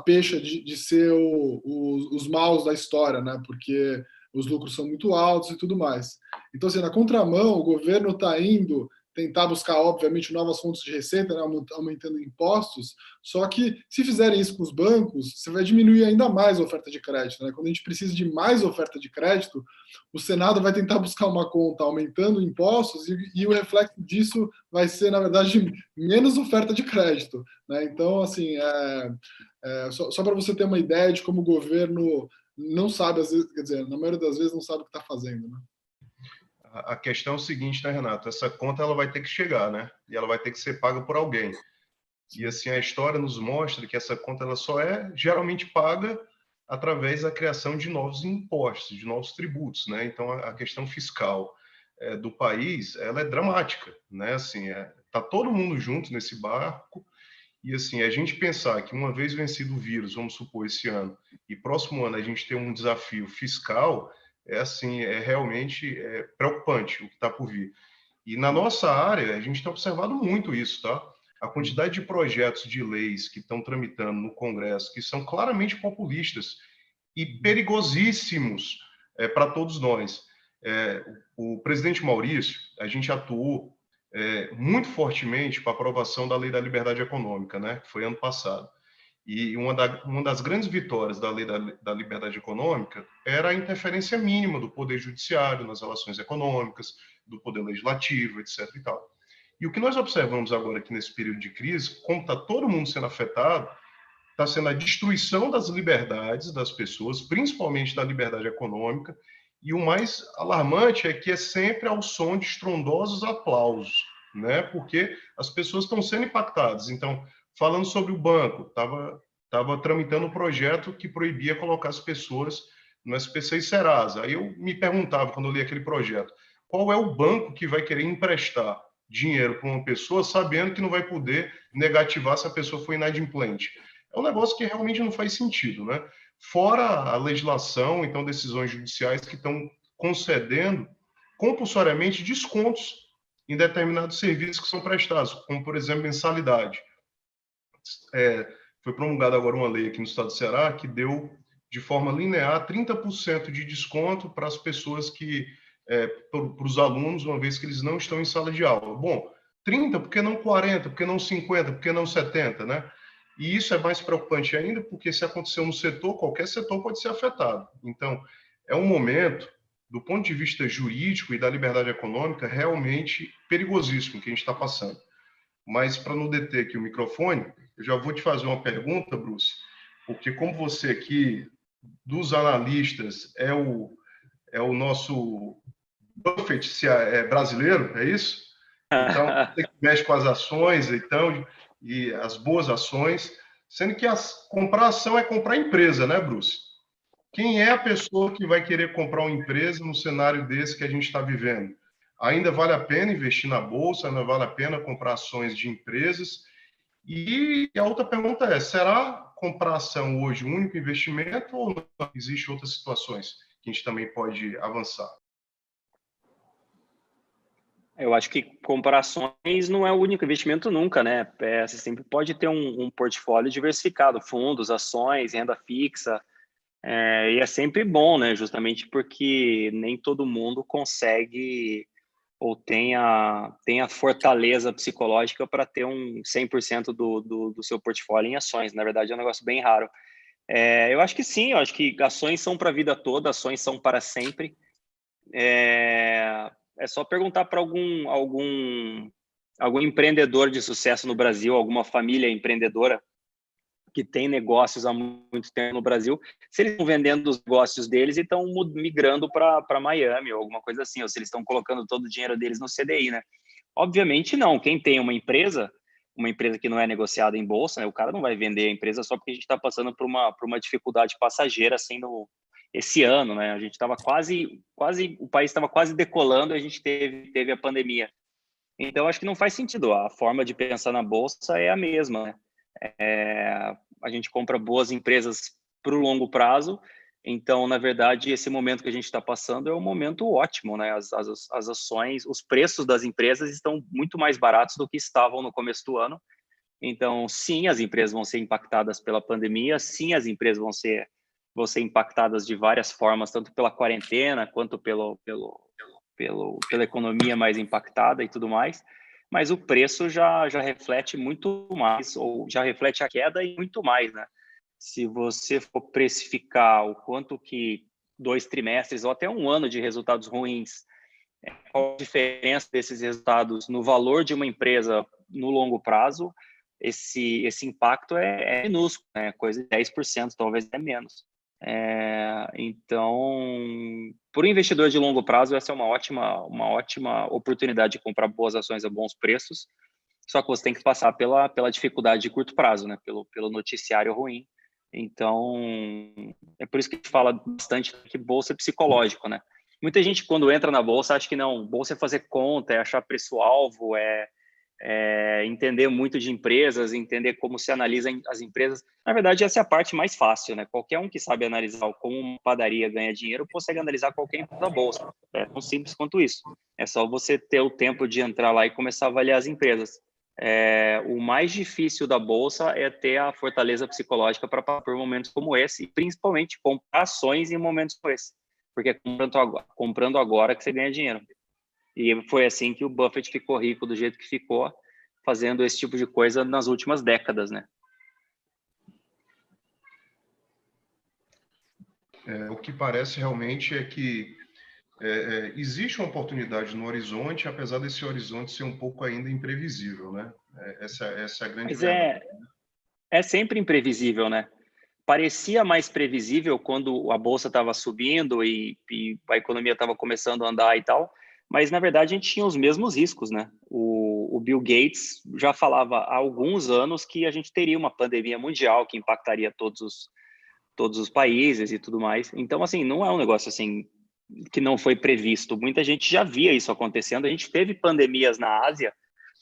pecha de ser os maus da história, né? Porque os lucros são muito altos e tudo mais. Então, assim, na contramão, o governo está indo tentar buscar, obviamente, novas fontes de receita, né, aumentando impostos, só que se fizerem isso com os bancos, você vai diminuir ainda mais a oferta de crédito, né? Quando a gente precisa de mais oferta de crédito, o Senado vai tentar buscar uma conta aumentando impostos e o reflexo disso vai ser, na verdade, menos oferta de crédito, né? Então, assim, só para você ter uma ideia de como o governo não sabe, às vezes, quer dizer, na maioria das vezes não sabe o que está fazendo, né? A questão é o seguinte, né, Renato? Essa conta ela vai ter que chegar, né? E ela vai ter que ser paga por alguém. E assim a história nos mostra que essa conta ela só é geralmente paga através da criação de novos impostos, de novos tributos, né? Então a questão fiscal do país ela é dramática, né? Assim, tá todo mundo junto nesse barco. E assim, a gente pensar que uma vez vencido o vírus, vamos supor esse ano, e próximo ano a gente tem um desafio fiscal, realmente preocupante o que está por vir. E na nossa área, a gente tem observado muito isso, tá? A quantidade de projetos de leis que estão tramitando no Congresso, que são claramente populistas e perigosíssimos para todos nós. O presidente Maurício, a gente atuou muito fortemente para a aprovação da Lei da Liberdade Econômica, né, que foi ano passado. E uma das grandes vitórias da Lei da Liberdade Econômica era a interferência mínima do Poder Judiciário nas relações econômicas, do Poder Legislativo, etc. e tal. E o que nós observamos agora aqui nesse período de crise, como está todo mundo sendo afetado, está sendo a destruição das liberdades das pessoas, principalmente da liberdade econômica, e o mais alarmante é que é sempre ao som de estrondosos aplausos, né? Porque as pessoas estão sendo impactadas. Então, falando sobre o banco, estava tramitando um projeto que proibia colocar as pessoas no SPC e Serasa. Aí eu me perguntava, quando eu li aquele projeto, qual é o banco que vai querer emprestar dinheiro para uma pessoa sabendo que não vai poder negativar se a pessoa for inadimplente? É um negócio que realmente não faz sentido, né? Fora a legislação, então, decisões judiciais que estão concedendo compulsoriamente descontos em determinados serviços que são prestados, como, por exemplo, mensalidade. Foi promulgada agora uma lei aqui no estado do Ceará que deu, de forma linear, 30% de desconto para as pessoas para os alunos, uma vez que eles não estão em sala de aula. Bom, 30, por que não 40, por que não 50, por que não 70, né? E isso é mais preocupante ainda, porque se aconteceu no setor, qualquer setor pode ser afetado. Então, é um momento, do ponto de vista jurídico e da liberdade econômica, realmente perigosíssimo que a gente está passando. Mas, para não deter aqui o microfone, eu já vou te fazer uma pergunta, Bruce, porque como você aqui, dos analistas, é o nosso Buffett brasileiro, é isso? Então, você que mexe com as ações, então, e as boas ações, sendo que comprar ação é comprar empresa, né, Bruce? Quem é a pessoa que vai querer comprar uma empresa no cenário desse que a gente está vivendo? Ainda vale a pena investir na bolsa? Ainda vale a pena comprar ações de empresas? E a outra pergunta é, será comprar ação hoje o único investimento ou não? Existem outras situações que a gente também pode avançar? Eu acho que comprar ações não é o único investimento nunca, né? Você sempre pode ter um portfólio diversificado, fundos, ações, renda fixa, e é sempre bom, né? Justamente porque nem todo mundo consegue ou tem a fortaleza psicológica para ter 100% do seu portfólio em ações. Na verdade, é um negócio bem raro. Eu acho que sim, eu acho que ações são para a vida toda, ações são para sempre. É só perguntar para algum empreendedor de sucesso no Brasil, alguma família empreendedora que tem negócios há muito tempo no Brasil, se eles estão vendendo os negócios deles e estão migrando para Miami ou alguma coisa assim, ou se eles estão colocando todo o dinheiro deles no CDI, né? Obviamente não. Quem tem uma empresa que não é negociada em bolsa, né, o cara não vai vender a empresa só porque a gente está passando por uma dificuldade passageira assim esse ano, né? A gente estava quase, o país estava quase decolando e a gente teve a pandemia. Então, acho que não faz sentido. A forma de pensar na bolsa é a mesma, né? A gente compra boas empresas para o longo prazo. Então, na verdade, esse momento que a gente está passando é um momento ótimo, né? As ações, os preços das empresas estão muito mais baratos do que estavam no começo do ano. Então, sim, as empresas vão ser impactadas pela pandemia, sim, as empresas vão ser impactadas de várias formas, tanto pela quarentena quanto pela economia mais impactada e tudo mais, mas o preço já reflete muito mais, ou já reflete a queda e muito mais, né? Se você for precificar o quanto que 2 trimestres ou até um ano de resultados ruins, qual a diferença desses resultados no valor de uma empresa no longo prazo, esse impacto é minúsculo, né? Coisa de 10%, talvez até menos. Então, para o investidor de longo prazo, essa é uma ótima oportunidade de comprar boas ações a bons preços, só que você tem que passar pela dificuldade de curto prazo, né? Pelo noticiário ruim. Então, é por isso que a gente fala bastante que bolsa é psicológico, né? Muita gente, quando entra na bolsa, acha que não, bolsa é fazer conta, é achar preço-alvo, é entender muito de empresas, entender como se analisa as empresas. Na verdade, essa é a parte mais fácil, né? Qualquer um que sabe analisar como uma padaria ganha dinheiro consegue analisar qualquer empresa da bolsa. É tão simples quanto isso. É só você ter o tempo de entrar lá e começar a avaliar as empresas. O mais difícil da bolsa é ter a fortaleza psicológica para passar por momentos como esse, e principalmente comprar ações em momentos como esse, porque é comprando agora que você ganha dinheiro. E foi assim que o Buffett ficou rico do jeito que ficou, fazendo esse tipo de coisa nas últimas décadas, né? O que parece realmente é que existe uma oportunidade no horizonte, apesar desse horizonte ser um pouco ainda imprevisível, né? Essa é a grande Mas verdade. é sempre imprevisível, né? Parecia mais previsível quando a bolsa estava subindo e a economia estava começando a andar e tal, mas na verdade a gente tinha os mesmos riscos, né? O Bill Gates já falava há alguns anos que a gente teria uma pandemia mundial que impactaria todos os países e tudo mais. Então, assim, não é um negócio assim que não foi previsto. Muita gente já via isso acontecendo. A gente teve pandemias na Ásia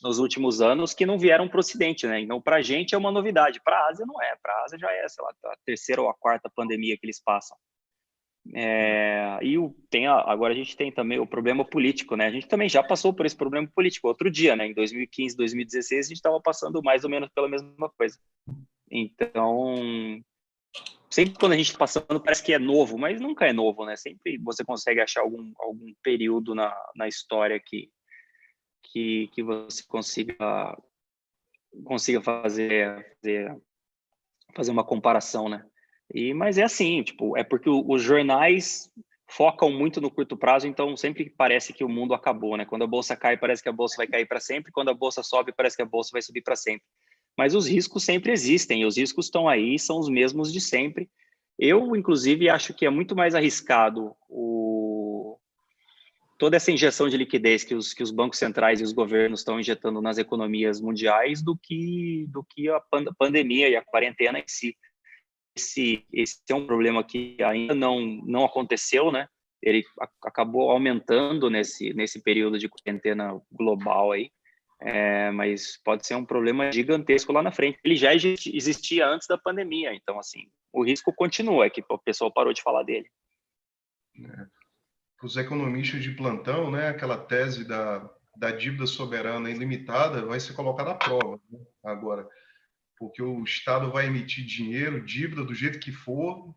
nos últimos anos que não vieram para o Ocidente, né? Então, para a gente é uma novidade. Para a Ásia não é. Para a Ásia já é, sei lá, a terceira ou a quarta pandemia que eles passam. Agora a gente tem também o problema político, né? A gente também já passou por esse problema político outro dia, né? Em 2015, 2016, a gente estava passando mais ou menos pela mesma coisa. Então, sempre quando a gente está passando parece que é novo, mas nunca é novo, né? Sempre você consegue achar algum período na história que você consiga fazer uma comparação, né? Mas é assim, tipo, é porque os jornais focam muito no curto prazo, então sempre parece que o mundo acabou, né? Quando a bolsa cai, parece que a bolsa vai cair para sempre, quando a bolsa sobe, parece que a bolsa vai subir para sempre. Mas os riscos sempre existem, e os riscos estão aí, são os mesmos de sempre. Eu, inclusive, acho que é muito mais arriscado toda essa injeção de liquidez que os bancos centrais e os governos estão injetando nas economias mundiais do que a pandemia e a quarentena em si. Esse é um problema que ainda não aconteceu, né? Ele acabou aumentando nesse período de quarentena global aí, mas pode ser um problema gigantesco lá na frente. Ele já existia antes da pandemia, então, assim, o risco continua, é que o pessoal parou de falar dele. Os economistas de plantão, né, aquela tese da dívida soberana ilimitada vai ser colocada à prova, né, agora, porque o Estado vai emitir dinheiro, dívida do jeito que for,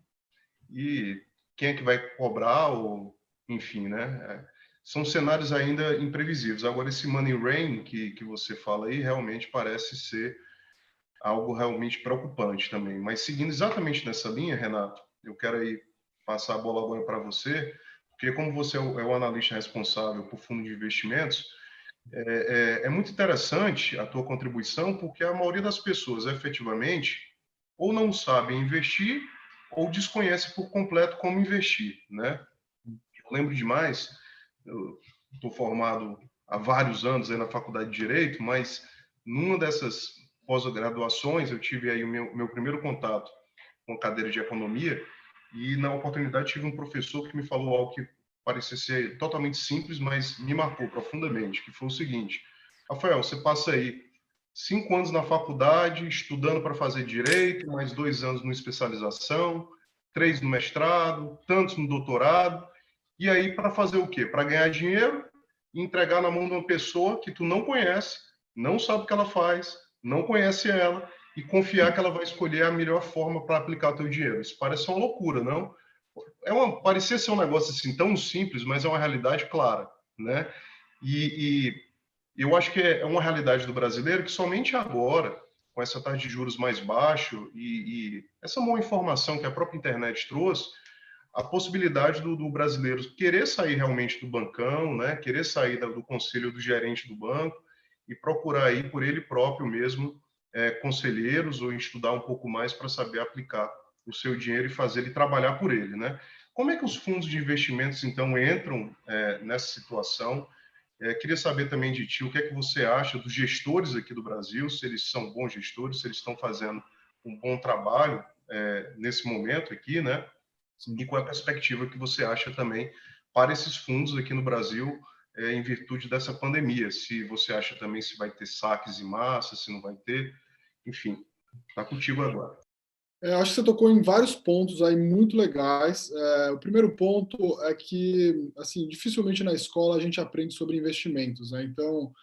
e quem é que vai cobrar, ou enfim, né? São cenários ainda imprevisíveis. Agora, esse money rain que você fala aí realmente parece ser algo realmente preocupante também. Mas seguindo exatamente nessa linha, Renato, eu quero aí passar a bola agora para você, porque como você é o analista responsável por fundo de investimentos, é muito interessante a tua contribuição, porque a maioria das pessoas efetivamente ou não sabem investir ou desconhece por completo como investir, né? Eu lembro demais, eu estou formado há vários anos aí na Faculdade de Direito, mas numa dessas pós-graduações eu tive aí o meu primeiro contato com a cadeira de economia e na oportunidade tive um professor que me falou algo que parecia ser totalmente simples, mas me marcou profundamente, que foi o seguinte: Rafael, você passa aí 5 anos na faculdade, estudando para fazer direito, mais 2 anos no especialização, 3 no mestrado, tantos no doutorado, e aí para fazer o quê? Para ganhar dinheiro e entregar na mão de uma pessoa que tu não conhece, não sabe o que ela faz, não conhece ela, e confiar que ela vai escolher a melhor forma para aplicar o teu dinheiro. Isso parece uma loucura, não? Parecia ser um negócio assim tão simples, mas é uma realidade clara, né? E eu acho que é uma realidade do brasileiro que somente agora, com essa taxa de juros mais baixo e essa boa informação que a própria internet trouxe, a possibilidade do brasileiro querer sair realmente do bancão, né? Querer sair do conselho do gerente do banco e procurar aí por ele próprio mesmo conselheiros ou estudar um pouco mais para saber aplicar o seu dinheiro e fazer ele trabalhar por ele, né? Como é que os fundos de investimentos, então, entram nessa situação? Queria saber também de ti o que é que você acha dos gestores aqui do Brasil, se eles são bons gestores, se eles estão fazendo um bom trabalho nesse momento aqui, né? Sim. E qual é a perspectiva que você acha também para esses fundos aqui no Brasil em virtude dessa pandemia? Se você acha também se vai ter saques em massa, se não vai ter, enfim, está contigo agora. Acho que você tocou em vários pontos aí muito legais. O primeiro ponto é que, assim, dificilmente na escola a gente aprende sobre investimentos, né? Então,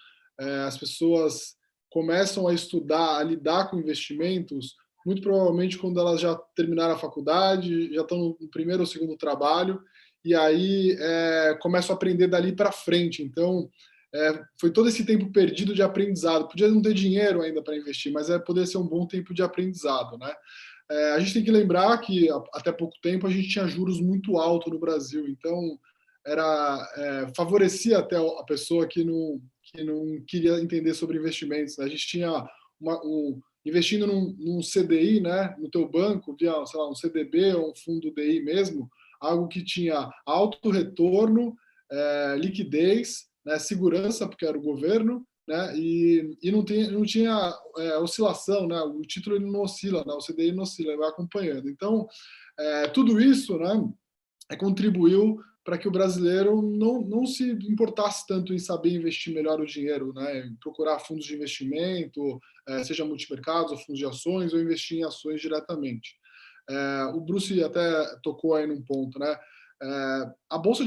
as pessoas começam a estudar, a lidar com investimentos, muito provavelmente quando elas já terminaram a faculdade, já estão no primeiro ou segundo trabalho, e aí começo a aprender dali para frente. Então, foi todo esse tempo perdido de aprendizado. Podia não ter dinheiro ainda para investir, mas poderia ser um bom tempo de aprendizado, né? A gente tem que lembrar que até pouco tempo a gente tinha juros muito altos no Brasil, então favorecia até a pessoa que não queria entender sobre investimentos, né? A gente tinha investindo num CDI, né, no teu banco, via, sei lá, um CDB ou um fundo DI mesmo, algo que tinha alto retorno, liquidez, né, segurança, porque era o governo, né, e não tinha oscilação, né, o título ele não oscila, né, o CDI não oscila, ele vai acompanhando. Então, tudo isso, né, contribuiu para que o brasileiro não se importasse tanto em saber investir melhor o dinheiro, né, em procurar fundos de investimento, seja multimercados ou fundos de ações, ou investir em ações diretamente. O Bruce até tocou aí num ponto, né? A bolsa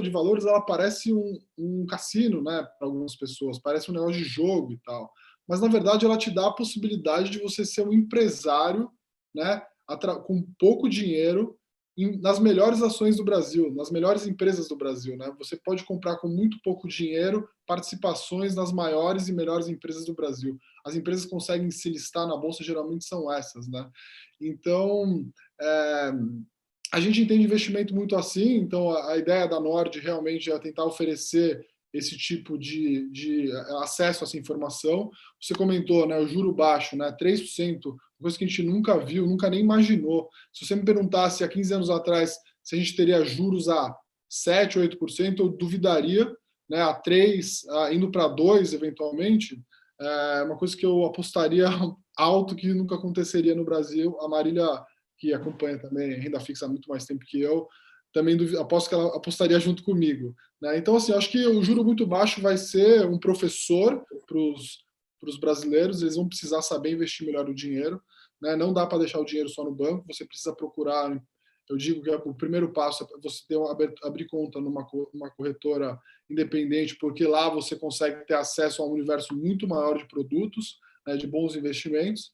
de valores, ela parece um cassino, né, para algumas pessoas, parece um negócio de jogo e tal, mas na verdade ela te dá a possibilidade de você ser um empresário, né, com pouco dinheiro, nas melhores ações do Brasil, nas melhores empresas do Brasil, né? Você pode comprar com muito pouco dinheiro participações nas maiores e melhores empresas do Brasil. As empresas que conseguem se listar na bolsa geralmente são essas, né? Então, a gente entende investimento muito assim. Então, a ideia da Nord realmente é tentar oferecer esse tipo de acesso a essa informação. Você comentou, né, o juro baixo, né, 3%, coisa que a gente nunca viu, nunca nem imaginou. Se você me perguntasse há 15 anos atrás se a gente teria juros a 7%, 8%, eu duvidaria, né, a 3%, indo para 2%, eventualmente, é uma coisa que eu apostaria alto que nunca aconteceria no Brasil. A Marília, que acompanha também renda fixa há muito mais tempo que eu, também aposto que ela apostaria junto comigo, né? Então, assim, acho que o juro muito baixo vai ser um professor para os brasileiros. Eles vão precisar saber investir melhor o dinheiro, né? Não dá para deixar o dinheiro só no banco, você precisa procurar. Eu digo que o primeiro passo é você abrir conta numa corretora independente, porque lá você consegue ter acesso a um universo muito maior de produtos, né, de bons investimentos.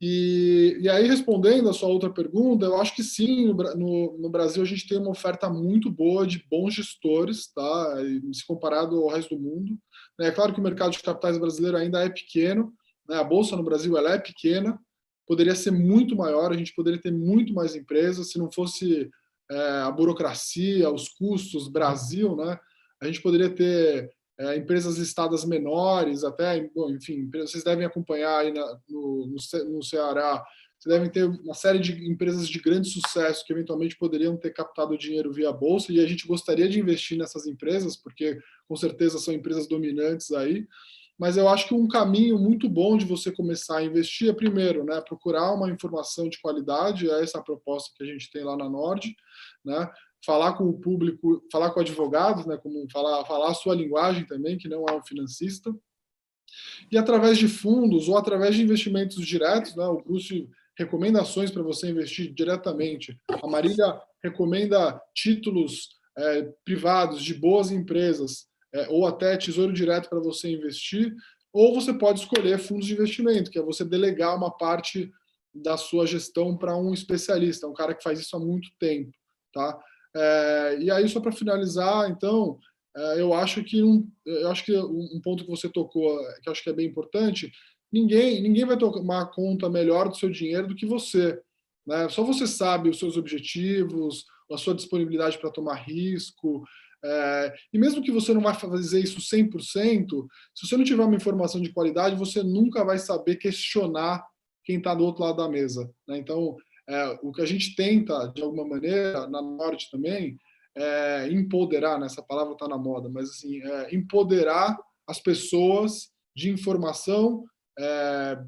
E aí, respondendo a sua outra pergunta, eu acho que sim, no Brasil a gente tem uma oferta muito boa de bons gestores, tá? Se comparado ao resto do mundo. É claro que o mercado de capitais brasileiro ainda é pequeno, né? A Bolsa no Brasil ela é pequena, poderia ser muito maior, a gente poderia ter muito mais empresas, se não fosse a burocracia, os custos, Brasil, né? A gente poderia ter empresas listadas menores, até, bom, enfim, vocês devem acompanhar aí no Ceará, vocês devem ter uma série de empresas de grande sucesso que eventualmente poderiam ter captado dinheiro via bolsa, e a gente gostaria de investir nessas empresas, porque com certeza são empresas dominantes aí. Mas eu acho que um caminho muito bom de você começar a investir é, primeiro, né, procurar uma informação de qualidade, é essa a proposta que a gente tem lá na Nord, né? Falar com o público, falar com advogados, né, como falar a sua linguagem também, que não é um financista, e através de fundos ou através de investimentos diretos, né, o Bruce recomenda ações para você investir diretamente, a Marília recomenda títulos privados de boas empresas, ou até tesouro direto para você investir, ou você pode escolher fundos de investimento, que é você delegar uma parte da sua gestão para um especialista, um cara que faz isso há muito tempo, tá? E aí, só para finalizar, então, eu acho que um ponto que você tocou, que eu acho que é bem importante, ninguém vai tomar conta melhor do seu dinheiro do que você, né? Só você sabe os seus objetivos, a sua disponibilidade para tomar risco, e mesmo que você não vai fazer isso 100%, se você não tiver uma informação de qualidade, você nunca vai saber questionar quem está do outro lado da mesa, né? Então, o que a gente tenta, de alguma maneira, na Norte também, empoderar, né? Essa palavra está na moda, mas assim, empoderar as pessoas de informação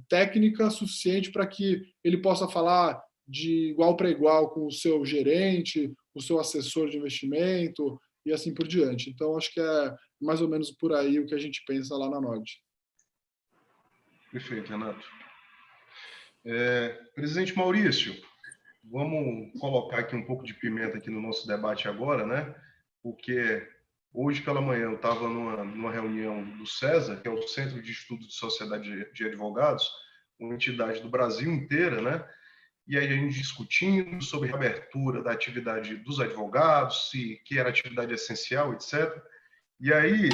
técnica suficiente para que ele possa falar de igual para igual com o seu gerente, o seu assessor de investimento e assim por diante. Então, acho que é mais ou menos por aí o que a gente pensa lá na Nord. Perfeito, Renato. Presidente Maurício, vamos colocar aqui um pouco de pimenta aqui no nosso debate agora, né? Porque hoje pela manhã eu estava numa reunião do CESA, que é o Centro de Estudo de Sociedade de Advogados, uma entidade do Brasil inteira, né? e aí a gente discutindo sobre a abertura da atividade dos advogados, se que era atividade essencial, etc. E aí,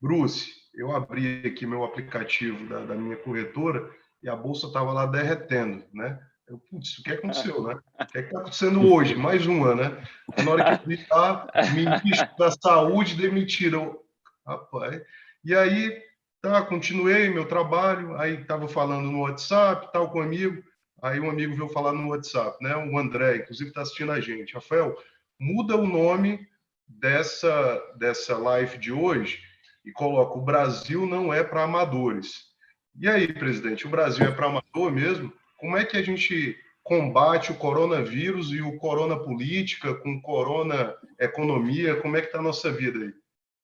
Bruce, eu abri aqui meu aplicativo da minha corretora e a bolsa estava lá derretendo, né? Eu, putz, o que aconteceu, né? O que está acontecendo hoje? Mais uma, né? Aí, na hora que eu vi lá, ministro da Saúde demitiram. Rapaz. E aí, tá, continuei meu trabalho, aí estava falando no WhatsApp, tal, com um amigo. Aí um amigo veio falar no WhatsApp, né? O André, inclusive, está assistindo a gente. Rafael, muda o nome dessa live de hoje e coloca: o Brasil não é para amadores. E aí, presidente, o Brasil é para amador mesmo? Como é que a gente combate o coronavírus e o corona política com corona economia? Como é que está a nossa vida aí?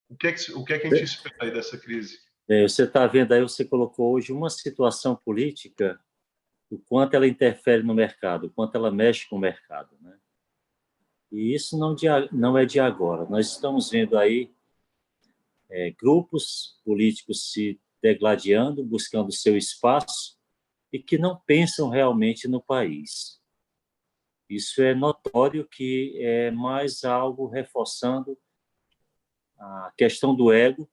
O que é que a gente espera aí dessa crise? Você está vendo aí, você colocou hoje uma situação política, o quanto ela interfere no mercado, o quanto ela mexe com o mercado, né? E isso não é de agora. Nós estamos vendo aí grupos políticos se degladiando, buscando seu espaço e que não pensam realmente no país. Isso é notório, que é mais algo reforçando a questão do ego,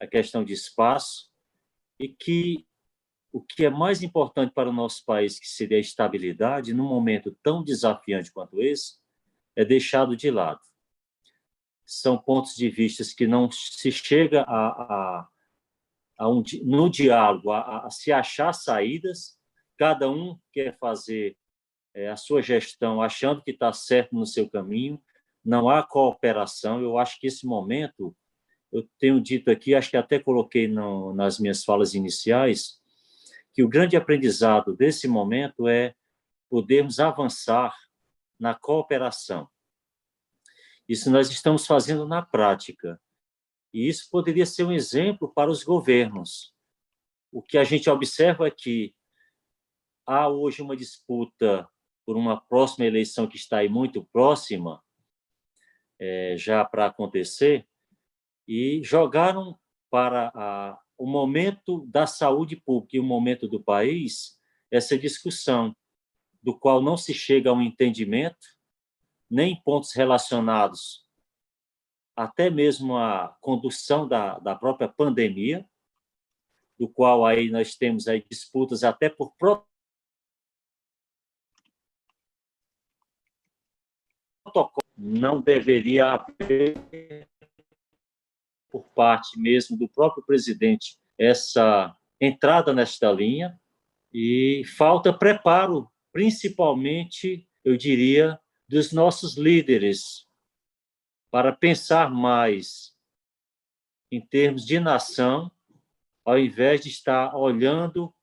a questão de espaço, e que o que é mais importante para o nosso país, que seria a estabilidade, num momento tão desafiante quanto esse, é deixado de lado. São pontos de vista que não se chega no diálogo, a se achar saídas, cada um quer fazer a sua gestão achando que está certo no seu caminho, não há cooperação. Eu acho que esse momento, eu tenho dito aqui, acho que até coloquei nas minhas falas iniciais, que o grande aprendizado desse momento é podermos avançar na cooperação. Isso nós estamos fazendo na prática. E isso poderia ser um exemplo para os governos. O que a gente observa é que há hoje uma disputa por uma próxima eleição que está aí muito próxima, já para acontecer, e jogaram para o momento da saúde pública e o momento do país essa discussão, do qual não se chega a um entendimento, nem pontos relacionados até mesmo à condução da própria pandemia, do qual aí nós temos aí disputas até por protocolo. Não deveria haver, por parte mesmo do próprio presidente, essa entrada nesta linha, e falta preparo, principalmente, eu diria, dos nossos líderes, para pensar mais em termos de nação, ao invés de estar olhando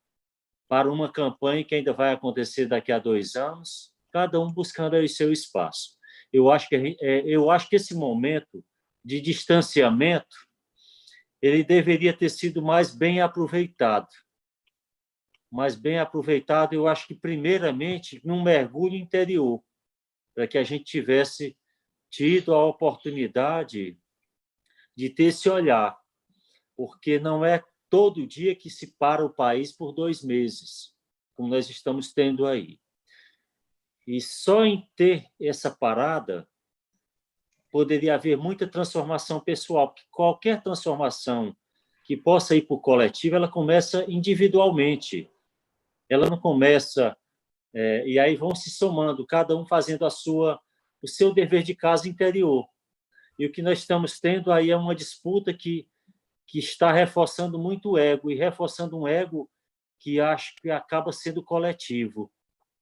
para uma campanha que ainda vai acontecer daqui a 2 anos, cada um buscando aí seu espaço. Eu acho que esse momento de distanciamento, ele deveria ter sido mais bem aproveitado. Mais bem aproveitado, eu acho que, primeiramente, num mergulho interior, para que a gente tivesse tido a oportunidade de ter esse olhar, porque não é todo dia que se para o país por 2 meses, como nós estamos tendo aí. E só em ter essa parada poderia haver muita transformação pessoal, porque qualquer transformação que possa ir para o coletivo, ela começa individualmente. Ela não começa... e aí vão se somando, cada um fazendo o seu dever de casa interior. E o que nós estamos tendo aí é uma disputa que está reforçando muito o ego, e reforçando um ego que acho que acaba sendo coletivo.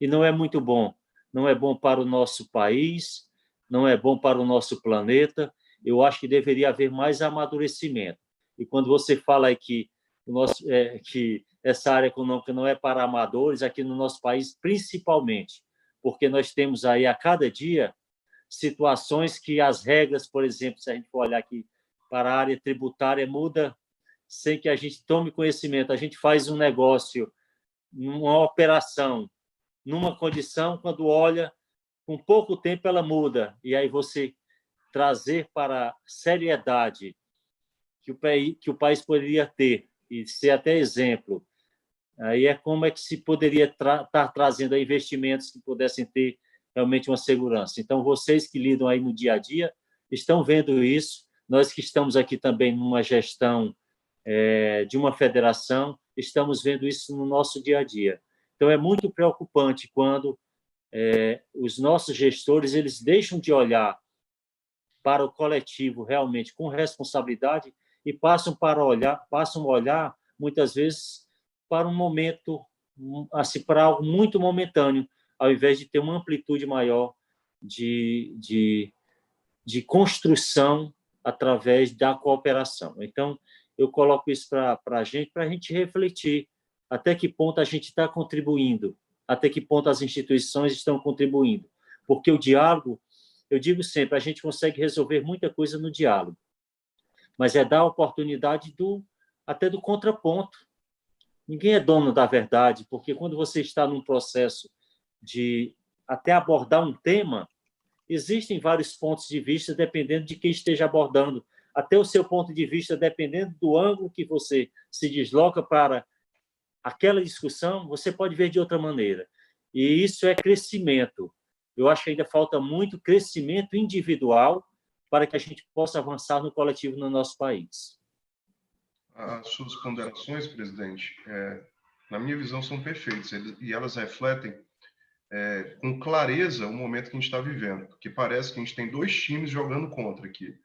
E não é muito bom. Não é bom para o nosso país, não é bom para o nosso planeta. Eu acho que deveria haver mais amadurecimento. E quando você fala aí que essa área econômica não é para amadores, aqui no nosso país, principalmente, porque nós temos aí a cada dia situações que as regras, por exemplo, se a gente for olhar aqui para a área tributária, muda sem que a gente tome conhecimento. A gente faz um negócio, uma operação, numa condição, quando olha, com pouco tempo ela muda. E aí você trazer para a seriedade que o país poderia ter, e ser até exemplo, Aí é como é que se poderia estar trazendo investimentos que pudessem ter realmente uma segurança. Então, vocês que lidam aí no dia a dia estão vendo isso, nós que estamos aqui também numa gestão de uma federação, estamos vendo isso no nosso dia a dia. Então, é muito preocupante quando os nossos gestores eles deixam de olhar para o coletivo realmente com responsabilidade e passam a olhar muitas vezes para um momento, assim, para algo muito momentâneo, ao invés de ter uma amplitude maior de construção através da cooperação. Então, eu coloco isso para a gente refletir até que ponto a gente está contribuindo, até que ponto as instituições estão contribuindo. Porque o diálogo, eu digo sempre, a gente consegue resolver muita coisa no diálogo, mas é dar a oportunidade até do contraponto. Ninguém é dono da verdade, porque quando você está num processo de até abordar um tema, existem vários pontos de vista dependendo de quem esteja abordando. Até o seu ponto de vista, dependendo do ângulo que você se desloca para aquela discussão, você pode ver de outra maneira. E isso é crescimento. Eu acho que ainda falta muito crescimento individual para que a gente possa avançar no coletivo no nosso país. As suas ponderações, presidente, na minha visão, são perfeitas e elas refletem com clareza o momento que a gente está vivendo, porque parece que a gente tem dois times jogando contra aqui.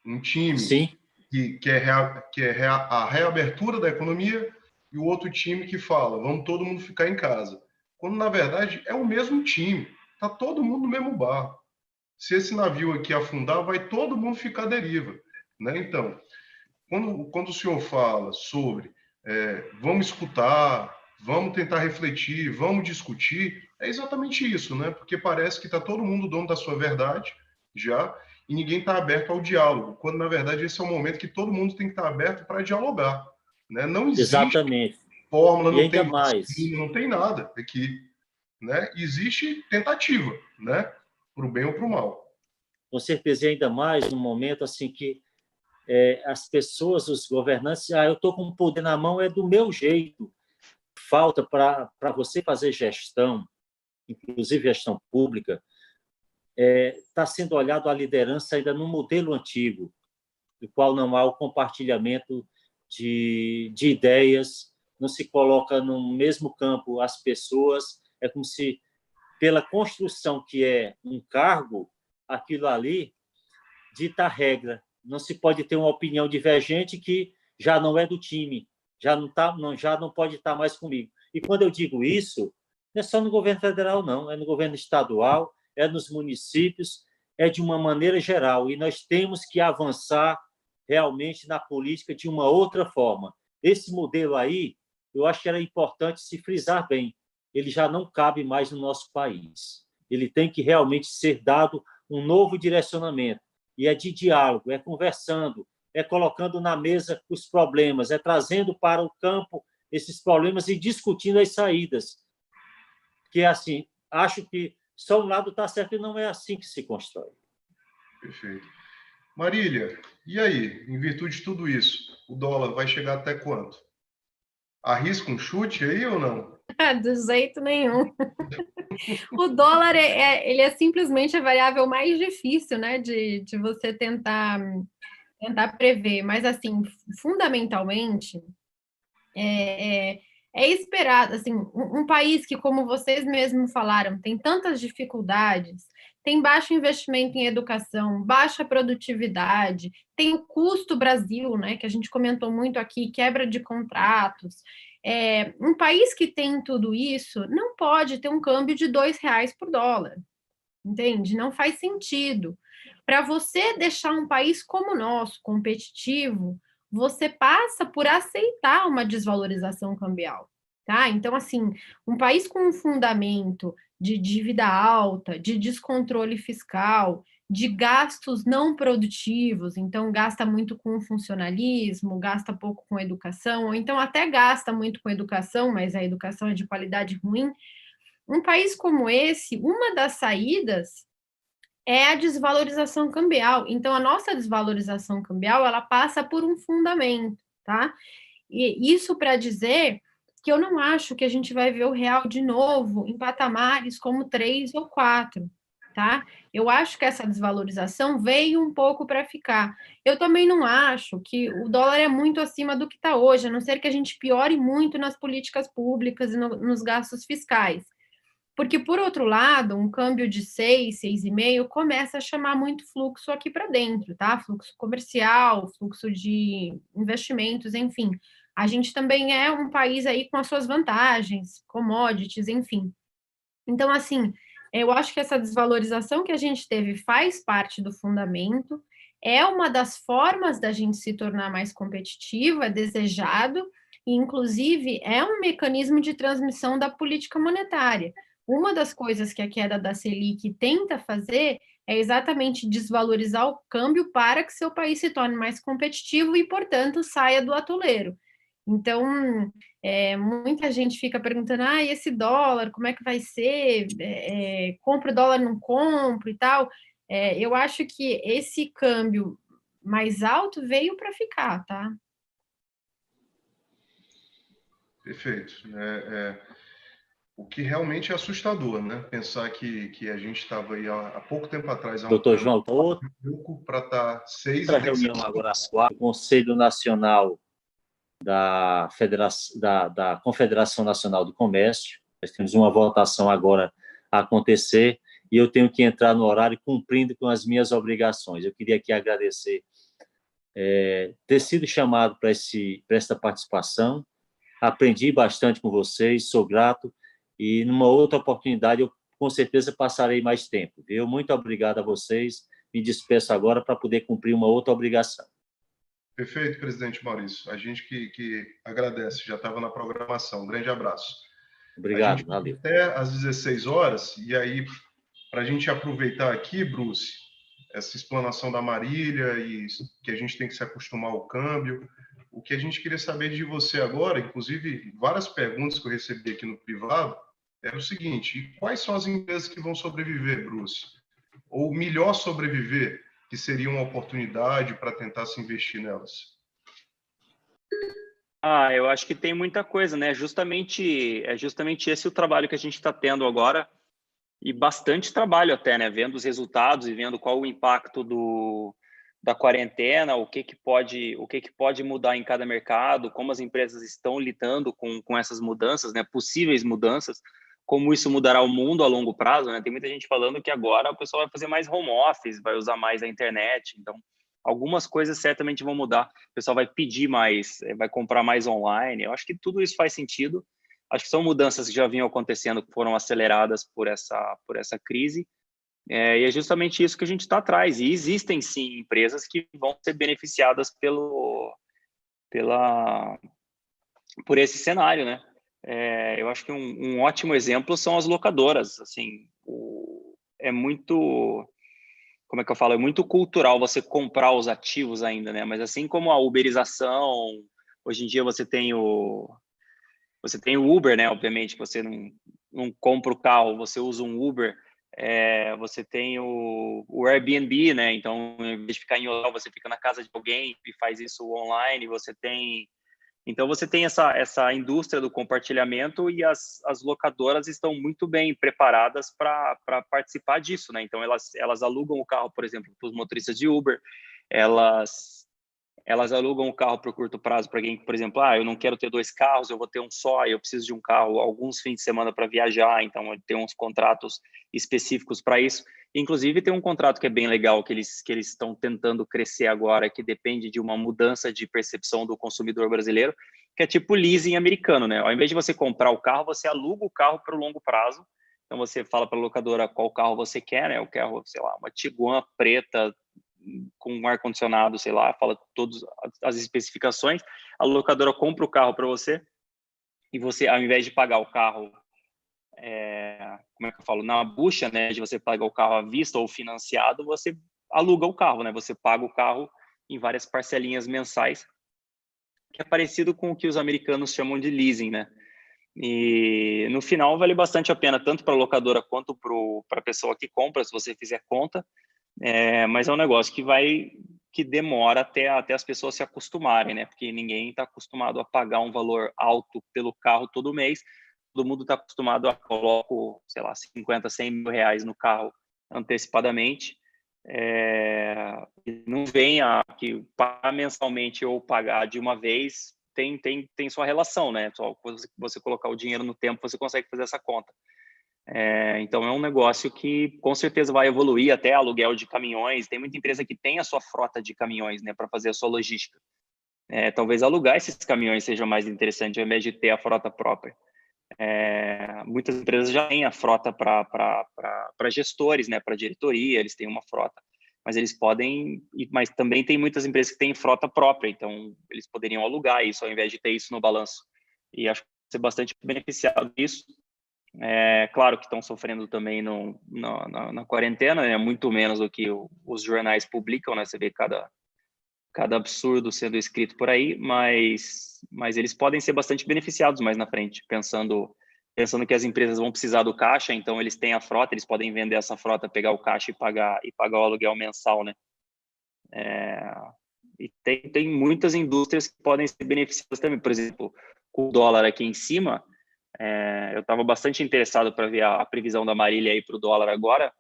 Um time Sim. que quer a reabertura da economia e o outro time que fala, vamos todo mundo ficar em casa. Quando, na verdade, é o mesmo time, está todo mundo no mesmo barco. Se esse navio aqui afundar, vai todo mundo ficar à deriva, né? Então, quando o senhor fala sobre vamos escutar, vamos tentar refletir, vamos discutir, é exatamente isso, né? Porque parece que está todo mundo dono da sua verdade já e ninguém está aberto ao diálogo, quando, na verdade, esse é o momento que todo mundo tem que estar aberto para dialogar, né? Não existe Exatamente. fórmula, E não ainda tem mais, vacina, não tem nada aqui, né? Existe tentativa, né? Para o bem ou para o mal. com certeza, e ainda mais no momento assim que as pessoas, os governantes, eu estou com o poder na mão, é do meu jeito. Falta para você fazer gestão, inclusive gestão pública, está sendo olhado a liderança ainda no modelo antigo, do qual não há o compartilhamento de ideias, não se coloca no mesmo campo as pessoas, é como se, pela construção que é um cargo, aquilo ali dita a regra. Não se pode ter uma opinião divergente que já não é do time, já não pode estar mais comigo. E quando eu digo isso, não é só no governo federal, não, é no governo estadual, é nos municípios, é de uma maneira geral. E nós temos que avançar realmente na política de uma outra forma. Esse modelo aí, eu acho que era importante se frisar bem, ele já não cabe mais no nosso país. Ele tem que realmente ser dado um novo direcionamento. E é de diálogo, é conversando, é colocando na mesa os problemas, é trazendo para o campo esses problemas e discutindo as saídas. Porque, assim, acho que só um lado está certo e não é assim que se constrói. Perfeito. Marília, e aí, em virtude de tudo isso, o dólar vai chegar até quanto? Arrisca um chute aí ou não? Do jeito nenhum. O dólar ele é simplesmente a variável mais difícil, né, de você tentar prever. Mas, assim, fundamentalmente, é esperado, assim, um país que, como vocês mesmos falaram, tem tantas dificuldades, tem baixo investimento em educação, baixa produtividade, tem o custo Brasil, né, que a gente comentou muito aqui, quebra de contratos. Um país que tem tudo isso não pode ter um câmbio de R$ 2 por dólar, entende? Não faz sentido. Para você deixar um país como o nosso competitivo, você passa por aceitar uma desvalorização cambial, tá? Então, assim, um país com um fundamento de dívida alta, de descontrole fiscal, de gastos não produtivos, então gasta muito com funcionalismo, gasta pouco com educação, ou então até gasta muito com educação, mas a educação é de qualidade ruim. Um país como esse, uma das saídas é a desvalorização cambial. Então, a nossa desvalorização cambial, ela passa por um fundamento, tá? E isso para dizer que eu não acho que a gente vai ver o real de novo em patamares como 3 ou 4, tá? Eu acho que essa desvalorização veio um pouco para ficar. Eu também não acho que o dólar é muito acima do que está hoje, a não ser que a gente piore muito nas políticas públicas e nos gastos fiscais. Porque, por outro lado, um câmbio de 6, 6,5 começa a chamar muito fluxo aqui para dentro, tá? Fluxo comercial, fluxo de investimentos, enfim. A gente também é um país aí com as suas vantagens, commodities, enfim. Então, assim, eu acho que essa desvalorização que a gente teve faz parte do fundamento, é uma das formas da gente se tornar mais competitivo, é desejado, e, inclusive, é um mecanismo de transmissão da política monetária. Uma das coisas que a queda da Selic tenta fazer é exatamente desvalorizar o câmbio para que seu país se torne mais competitivo e, portanto, saia do atoleiro. Então, muita gente fica perguntando, e esse dólar, como é que vai ser? Compro o dólar, não compro e tal. Eu acho que esse câmbio mais alto veio para ficar, tá? Perfeito. O que realmente é assustador, né? Pensar que a gente estava aí há pouco tempo atrás, Doutor João, outra para estar 6 e reunião agora às 4, o Conselho Nacional da Confederação Nacional do Comércio. Nós temos uma votação agora a acontecer e eu tenho que entrar no horário cumprindo com as minhas obrigações. Eu queria aqui agradecer ter sido chamado para esta participação. Aprendi bastante com vocês, sou grato e numa outra oportunidade eu com certeza passarei mais tempo. Viu? Muito obrigado a vocês. Me despeço agora para poder cumprir uma outra obrigação. Perfeito, presidente Maurício. A gente que agradece, já estava na programação. Um grande abraço. Obrigado, valeu. Até às 16 horas, e aí, para a gente aproveitar aqui, Bruce, essa explanação da Marília e que a gente tem que se acostumar ao câmbio, o que a gente queria saber de você agora, inclusive várias perguntas que eu recebi aqui no privado, era o seguinte: e quais são as empresas que vão sobreviver, Bruce? Ou melhor sobreviver, que seria uma oportunidade para tentar se investir nelas? Eu acho que tem muita coisa, né? É justamente esse o trabalho que a gente está tendo agora, e bastante trabalho até, né? Vendo os resultados e vendo qual o impacto da quarentena, o que pode mudar em cada mercado, como as empresas estão lidando com essas mudanças, né? Possíveis mudanças, como isso mudará o mundo a longo prazo, né? Tem muita gente falando que agora o pessoal vai fazer mais home office, vai usar mais a internet, então algumas coisas certamente vão mudar. O pessoal vai pedir mais, vai comprar mais online. Eu acho que tudo isso faz sentido. Acho que são mudanças que já vinham acontecendo, que foram aceleradas por essa crise. E é justamente isso que a gente está atrás. E existem, sim, empresas que vão ser beneficiadas por esse cenário, né? Eu acho que um ótimo exemplo são as locadoras. Assim, é muito... Como é que eu falo? É muito cultural você comprar os ativos ainda, né? Mas assim como a uberização, hoje em dia você tem o Uber, né? Obviamente que você não compra o carro, você usa um Uber. Você tem o Airbnb, né? Então, em vez de ficar em hotel, você fica na casa de alguém e faz isso online. Então, você tem essa indústria do compartilhamento e as locadoras estão muito bem preparadas para participar disso, né? Então, elas alugam o carro, por exemplo, para os motoristas de Uber, elas alugam o carro para o curto prazo para alguém que, por exemplo, eu não quero ter 2 carros, eu vou ter um só, eu preciso de um carro alguns fins de semana para viajar, então tem uns contratos específicos para isso. Inclusive, tem um contrato que é bem legal, que eles estão tentando crescer agora, que depende de uma mudança de percepção do consumidor brasileiro, que é tipo leasing americano, né? Ao invés de você comprar o carro, você aluga o carro para o longo prazo. Então, você fala para a locadora qual carro você quer, né? Eu quero, sei lá, uma Tiguan preta, com um ar-condicionado, sei lá, fala todas as especificações, a locadora compra o carro para você, e você, ao invés de pagar o carro, como é que eu falo, na bucha, né, de você pagar o carro à vista ou financiado, você aluga o carro, né, você paga o carro em várias parcelinhas mensais, que é parecido com o que os americanos chamam de leasing, né, e no final vale bastante a pena, tanto para a locadora quanto para a pessoa que compra, se você fizer conta. Mas é um negócio que vai que demora até as pessoas se acostumarem, né? Porque ninguém está acostumado a pagar um valor alto pelo carro todo mês. Todo mundo está acostumado a colocar, sei lá, 50, 100 mil reais no carro antecipadamente. Não vem que pagar mensalmente ou pagar de uma vez tem sua relação, né? Só você colocar o dinheiro no tempo, você consegue fazer essa conta. Então, é um negócio que com certeza vai evoluir até aluguel de caminhões. Tem muita empresa que tem a sua frota de caminhões, né, para fazer a sua logística. Talvez alugar esses caminhões seja mais interessante ao invés de ter a frota própria. Muitas empresas já têm a frota para gestores, né, para diretoria, eles têm uma frota. Mas eles podem... Mas também tem muitas empresas que têm frota própria, então eles poderiam alugar isso ao invés de ter isso no balanço. E acho que ser bastante beneficiado disso. Claro que estão sofrendo também na quarentena, né? Muito menos do que os jornais publicam, né? Você vê cada absurdo sendo escrito por aí, mas eles podem ser bastante beneficiados mais na frente, pensando que as empresas vão precisar do caixa, então eles têm a frota, eles podem vender essa frota, pegar o caixa e pagar o aluguel mensal, né? E tem muitas indústrias que podem ser beneficiadas também, por exemplo, com o dólar aqui em cima. Eu estava bastante interessado para ver a previsão da Marília aí para o dólar agora,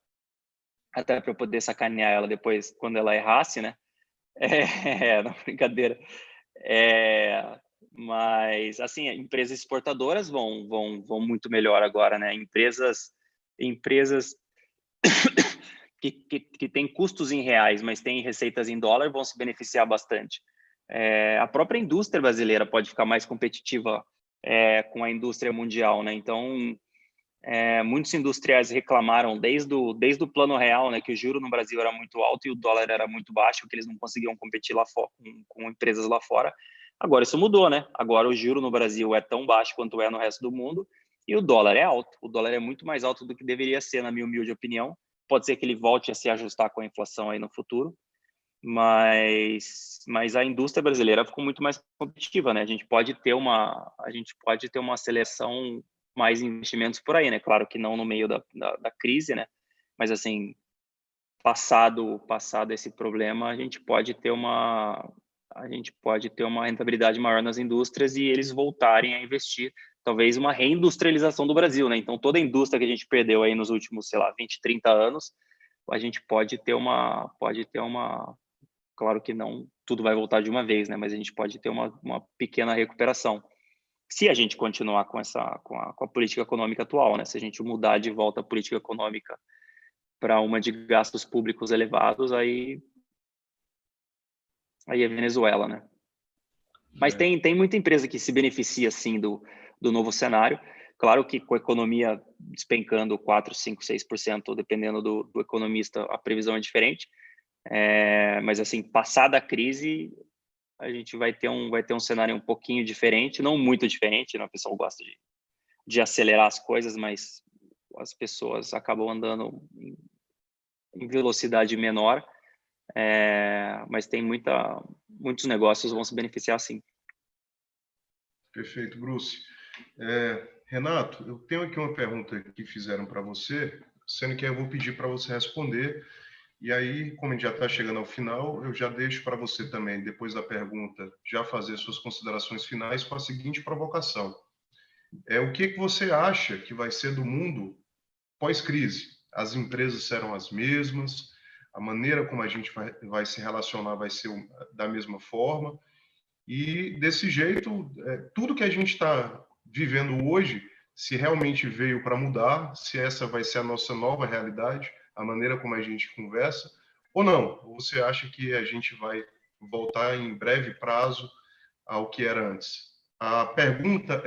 até para eu poder sacanear ela depois, quando ela errasse, né? Não, brincadeira. Mas, assim, empresas exportadoras vão muito melhor agora, né? Empresas que têm custos em reais, mas têm receitas em dólar, vão se beneficiar bastante. A própria indústria brasileira pode ficar mais competitiva com a indústria mundial, né? Então, muitos industriais reclamaram desde o Plano Real, né, que o juro no Brasil era muito alto e o dólar era muito baixo, que eles não conseguiam competir lá fora com empresas lá fora. Agora isso mudou, né? Agora o juro no Brasil é tão baixo quanto é no resto do mundo e o dólar é alto. O dólar é muito mais alto do que deveria ser, na minha humilde opinião. Pode ser que ele volte a se ajustar com a inflação aí no futuro, mas a indústria brasileira ficou muito mais competitiva, né? A gente pode ter uma seleção, mais investimentos por aí, né? Claro que não no meio da crise, né? Mas assim, passado esse problema, a gente pode ter uma rentabilidade maior nas indústrias e eles voltarem a investir, talvez uma reindustrialização do Brasil, né? Então toda a indústria que a gente perdeu aí nos últimos, sei lá, 20, 30 anos, a gente pode ter uma, claro que não tudo vai voltar de uma vez, né? Mas a gente pode ter uma pequena recuperação. Se a gente continuar com a política econômica atual, né? Se a gente mudar de volta a política econômica para uma de gastos públicos elevados, aí é Venezuela, né? Mas tem muita empresa que se beneficia, sim, do novo cenário. Claro que com a economia despencando 4, 5, 6%, dependendo do economista, a previsão é diferente. Mas, assim, passada a crise, a gente vai ter um cenário um pouquinho diferente, não muito diferente, né? O pessoal gosta de acelerar as coisas, mas as pessoas acabam andando em velocidade menor, mas tem muitos negócios vão se beneficiar, sim. Perfeito, Bruce. Renato, eu tenho aqui uma pergunta que fizeram para você, sendo que eu vou pedir para você responder. E aí, como a gente já está chegando ao final, eu já deixo para você também, depois da pergunta, já fazer suas considerações finais com a seguinte provocação. O que você acha que vai ser do mundo pós-crise? As empresas serão as mesmas? A maneira como a gente vai se relacionar vai ser da mesma forma? E, desse jeito, tudo que a gente está vivendo hoje, se realmente veio para mudar, se essa vai ser a nossa nova realidade, a maneira como a gente conversa, ou não? Ou você acha que a gente vai voltar em breve prazo ao que era antes? A pergunta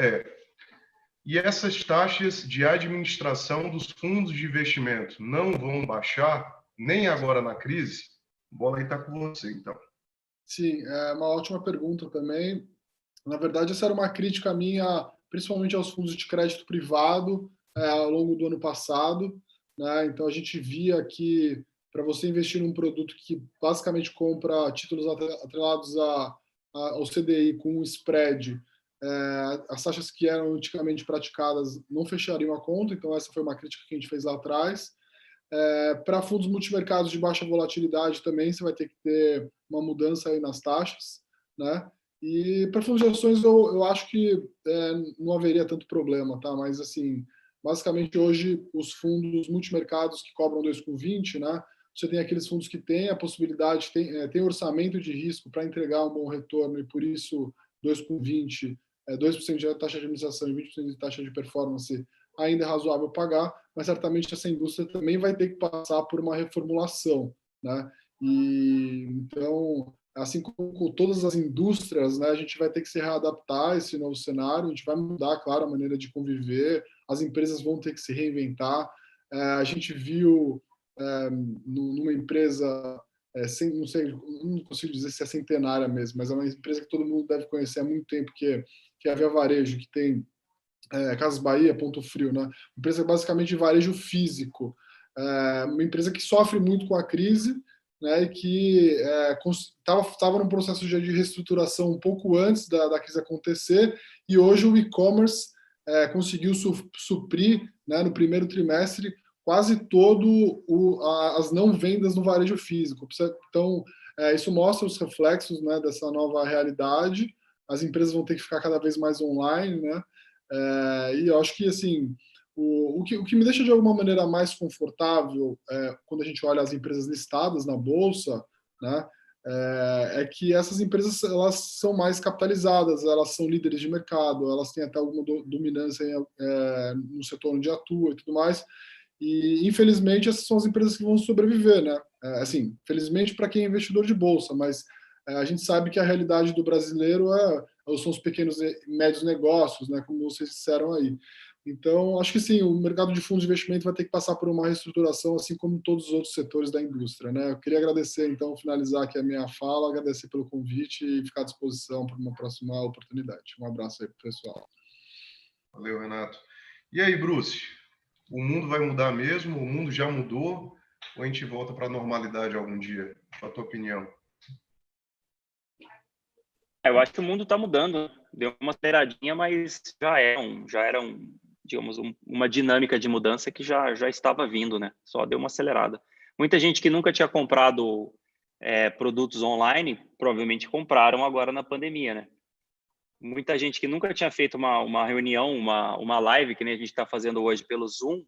e essas taxas de administração dos fundos de investimento não vão baixar nem agora na crise? A bola aí está com você, então. Sim, é uma ótima pergunta também. Na verdade, essa era uma crítica minha, principalmente aos fundos de crédito privado, ao longo do ano passado, né? Então, a gente via que para você investir num produto que basicamente compra títulos atrelados ao CDI com um spread, as taxas que eram antigamente praticadas não fechariam a conta, então essa foi uma crítica que a gente fez lá atrás. Para fundos multimercados de baixa volatilidade também você vai ter que ter uma mudança aí nas taxas, né? E para fundos de ações eu acho que não haveria tanto problema, tá? Mas assim, basicamente hoje os fundos multimercados que cobram 2,20, né? Você tem aqueles fundos que têm a possibilidade, tem orçamento de risco para entregar um bom retorno e por isso 2,20, 2% de taxa de administração e 20% de taxa de performance ainda é razoável pagar, mas certamente essa indústria também vai ter que passar por uma reformulação, né? E então, assim como com todas as indústrias, né, a gente vai ter que se readaptar a esse novo cenário, a gente vai mudar, claro, a maneira de conviver, as empresas vão ter que se reinventar. A gente viu numa empresa, não sei, não consigo dizer se é centenária mesmo, mas é uma empresa que todo mundo deve conhecer há muito tempo, que é a Via Varejo, que tem Casas Bahia, Ponto Frio, né? Empresa basicamente de varejo físico, uma empresa que sofre muito com a crise, né? E que estava num processo de reestruturação um pouco antes da crise acontecer, e hoje o e-commerce conseguiu suprir, né, no primeiro trimestre quase todo as não vendas no varejo físico. Então, isso mostra os reflexos, né, dessa nova realidade. As empresas vão ter que ficar cada vez mais online, né? E eu acho que assim o que me deixa de alguma maneira mais confortável quando a gente olha as empresas listadas na bolsa, né, é que essas empresas elas são mais capitalizadas, elas são líderes de mercado, elas têm até alguma dominância no setor onde atua e tudo mais. E infelizmente essas são as empresas que vão sobreviver, né? Assim, felizmente para quem é investidor de bolsa, mas a gente sabe que a realidade do brasileiro são os pequenos e médios negócios, né, como vocês disseram aí. Então, acho que sim, o mercado de fundos de investimento vai ter que passar por uma reestruturação, assim como todos os outros setores da indústria, né? Eu queria agradecer, então, finalizar aqui a minha fala, agradecer pelo convite e ficar à disposição para uma próxima oportunidade. Um abraço aí, pessoal. Valeu, Renato. E aí, Bruce? O mundo vai mudar mesmo? O mundo já mudou? Ou a gente volta para a normalidade algum dia? Qual a tua opinião? Eu acho que o mundo está mudando. Deu uma aceleradinha, mas já era digamos, uma dinâmica de mudança que já estava vindo, né? Só deu uma acelerada. Muita gente que nunca tinha comprado produtos online, provavelmente compraram agora na pandemia, né? Muita gente que nunca tinha feito uma reunião, uma live, que nem a gente está fazendo hoje pelo Zoom,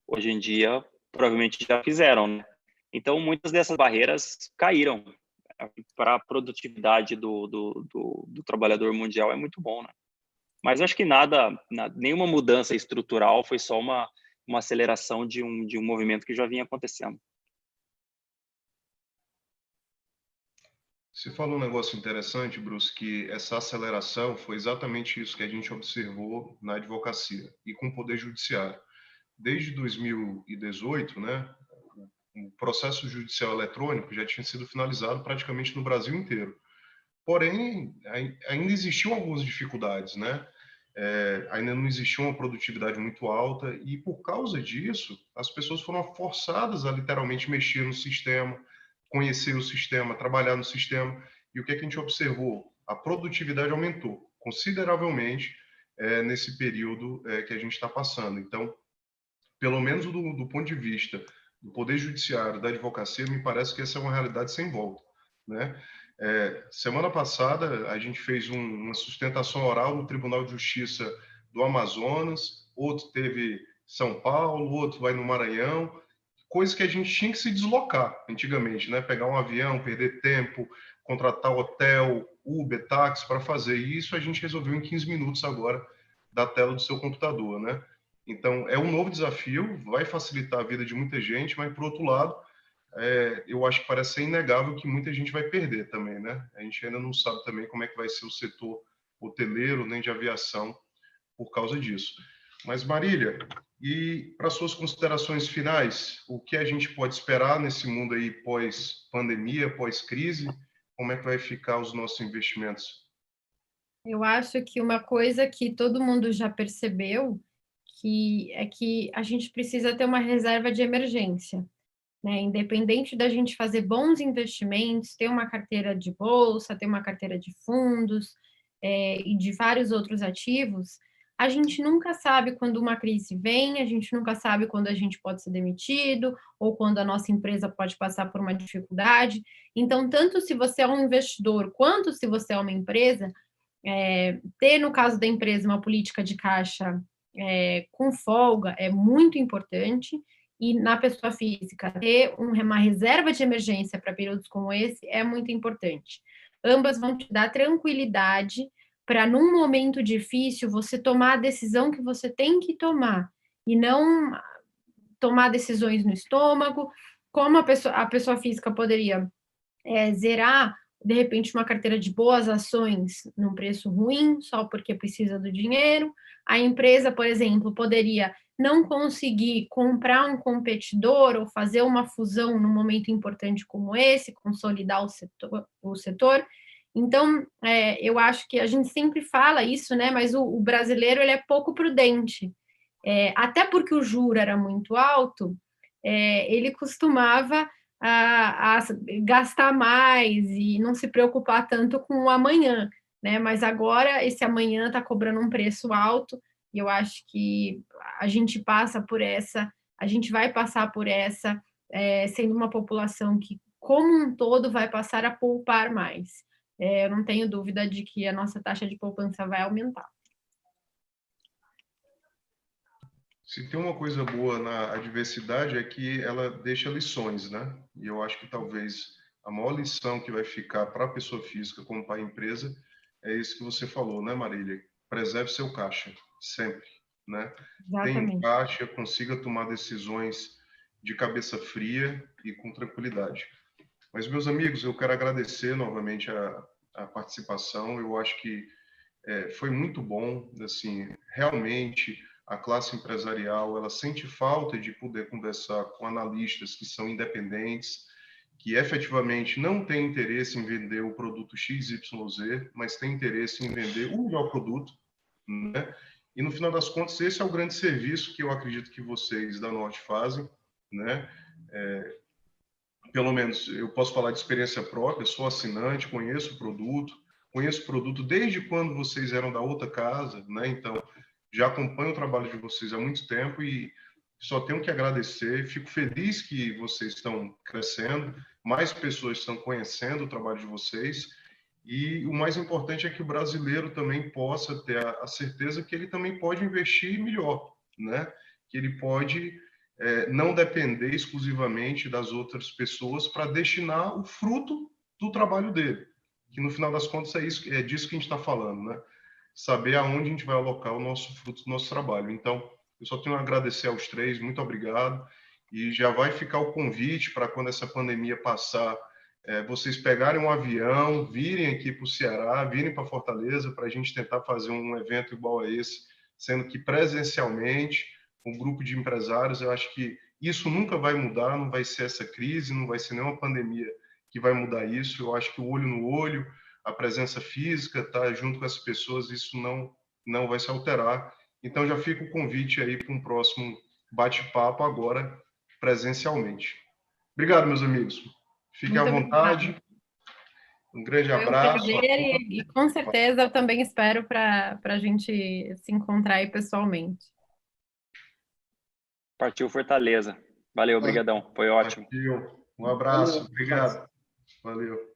hoje em dia provavelmente já fizeram, né? Então, muitas dessas barreiras caíram. Para a produtividade do trabalhador mundial é muito bom, né? Mas acho que nenhuma mudança estrutural, foi só uma aceleração de um movimento que já vinha acontecendo. Você falou um negócio interessante, Bruce, que essa aceleração foi exatamente isso que a gente observou na advocacia e com o Poder Judiciário. Desde 2018, né, o processo judicial eletrônico já tinha sido finalizado praticamente no Brasil inteiro. Porém, ainda existiam algumas dificuldades, né? Ainda não existia uma produtividade muito alta e, por causa disso, as pessoas foram forçadas a literalmente mexer no sistema, conhecer o sistema, trabalhar no sistema. E o que a gente observou? A produtividade aumentou consideravelmente nesse período que a gente está passando. Então, pelo menos do ponto de vista do Poder Judiciário, da advocacia, me parece que essa é uma realidade sem volta, né? Semana passada, a gente fez uma sustentação oral no Tribunal de Justiça do Amazonas, outro teve São Paulo, outro vai no Maranhão, coisa que a gente tinha que se deslocar antigamente, né? Pegar um avião, perder tempo, contratar hotel, Uber, táxi para fazer. E isso a gente resolveu em 15 minutos agora da tela do seu computador, né? Então, é um novo desafio, vai facilitar a vida de muita gente, mas, por outro lado, eu acho que parece ser inegável que muita gente vai perder também, né? A gente ainda não sabe também como é que vai ser o setor hoteleiro, nem de aviação, por causa disso. Mas, Marília, e para suas considerações finais, o que a gente pode esperar nesse mundo aí pós-pandemia, pós-crise? Como é que vai ficar os nossos investimentos? Eu acho que uma coisa que todo mundo já percebeu que a gente precisa ter uma reserva de emergência, né? Independente da gente fazer bons investimentos, ter uma carteira de bolsa, ter uma carteira de fundos e de vários outros ativos, a gente nunca sabe quando uma crise vem, a gente nunca sabe quando a gente pode ser demitido, ou quando a nossa empresa pode passar por uma dificuldade. Então, tanto se você é um investidor, quanto se você é uma empresa, ter, no caso da empresa, uma política de caixa com folga é muito importante, e na pessoa física, ter uma reserva de emergência para períodos como esse é muito importante. Ambas vão te dar tranquilidade para, num momento difícil, você tomar a decisão que você tem que tomar, e não tomar decisões no estômago, como a pessoa física poderia zerar, de repente, uma carteira de boas ações num preço ruim, só porque precisa do dinheiro. A empresa, por exemplo, poderia não conseguir comprar um competidor ou fazer uma fusão num momento importante como esse, consolidar o setor. Então, eu acho que a gente sempre fala isso, né? Mas o brasileiro, ele é pouco prudente. Até porque o juro era muito alto, ele costumava a gastar mais e não se preocupar tanto com o amanhã, né? Mas agora esse amanhã está cobrando um preço alto, e eu acho que a gente vai passar por essa, sendo uma população que, como um todo, vai passar a poupar mais. Eu não tenho dúvida de que a nossa taxa de poupança vai aumentar. Se tem uma coisa boa na adversidade é que ela deixa lições, né? E eu acho que talvez a maior lição que vai ficar para a pessoa física como para a empresa é isso que você falou, né, Marília? Preserve seu caixa, sempre, né? Tenha caixa, consiga tomar decisões de cabeça fria e com tranquilidade. Mas, meus amigos, eu quero agradecer novamente a participação. Eu acho que foi muito bom, assim, realmente a classe empresarial, ela sente falta de poder conversar com analistas que são independentes, que efetivamente não têm interesse em vender o produto XYZ, mas têm interesse em vender o melhor produto, né? E no final das contas, esse é o grande serviço que eu acredito que vocês da Norte fazem, né? Pelo menos eu posso falar de experiência própria, sou assinante, conheço o produto desde quando vocês eram da outra casa, né? Então, já acompanho o trabalho de vocês há muito tempo e só tenho que agradecer. Fico feliz que vocês estão crescendo, mais pessoas estão conhecendo o trabalho de vocês, e o mais importante é que o brasileiro também possa ter a certeza que ele também pode investir melhor, né? Que ele pode não depender exclusivamente das outras pessoas para destinar o fruto do trabalho dele, que no final das contas é disso que a gente está falando, né? Saber aonde a gente vai alocar o nosso fruto do nosso trabalho. Então, eu só tenho a agradecer aos três, muito obrigado, e já vai ficar o convite para quando essa pandemia passar, vocês pegarem um avião, virem aqui para o Ceará, virem para Fortaleza, para a gente tentar fazer um evento igual a esse, sendo que presencialmente, um grupo de empresários. Eu acho que isso nunca vai mudar, não vai ser essa crise, não vai ser nenhuma pandemia que vai mudar isso. Eu acho que o olho no olho, a presença física, estar junto com as pessoas, isso não vai se alterar. Então, já fica o convite aí para um próximo bate-papo agora, presencialmente. Obrigado, meus amigos. Fiquem à vontade. Um grande abraço. Foi um prazer e com certeza eu também espero para a gente se encontrar aí pessoalmente. Partiu Fortaleza. Valeu, brigadão. Foi ótimo. Partiu. Um abraço. Obrigado. Valeu.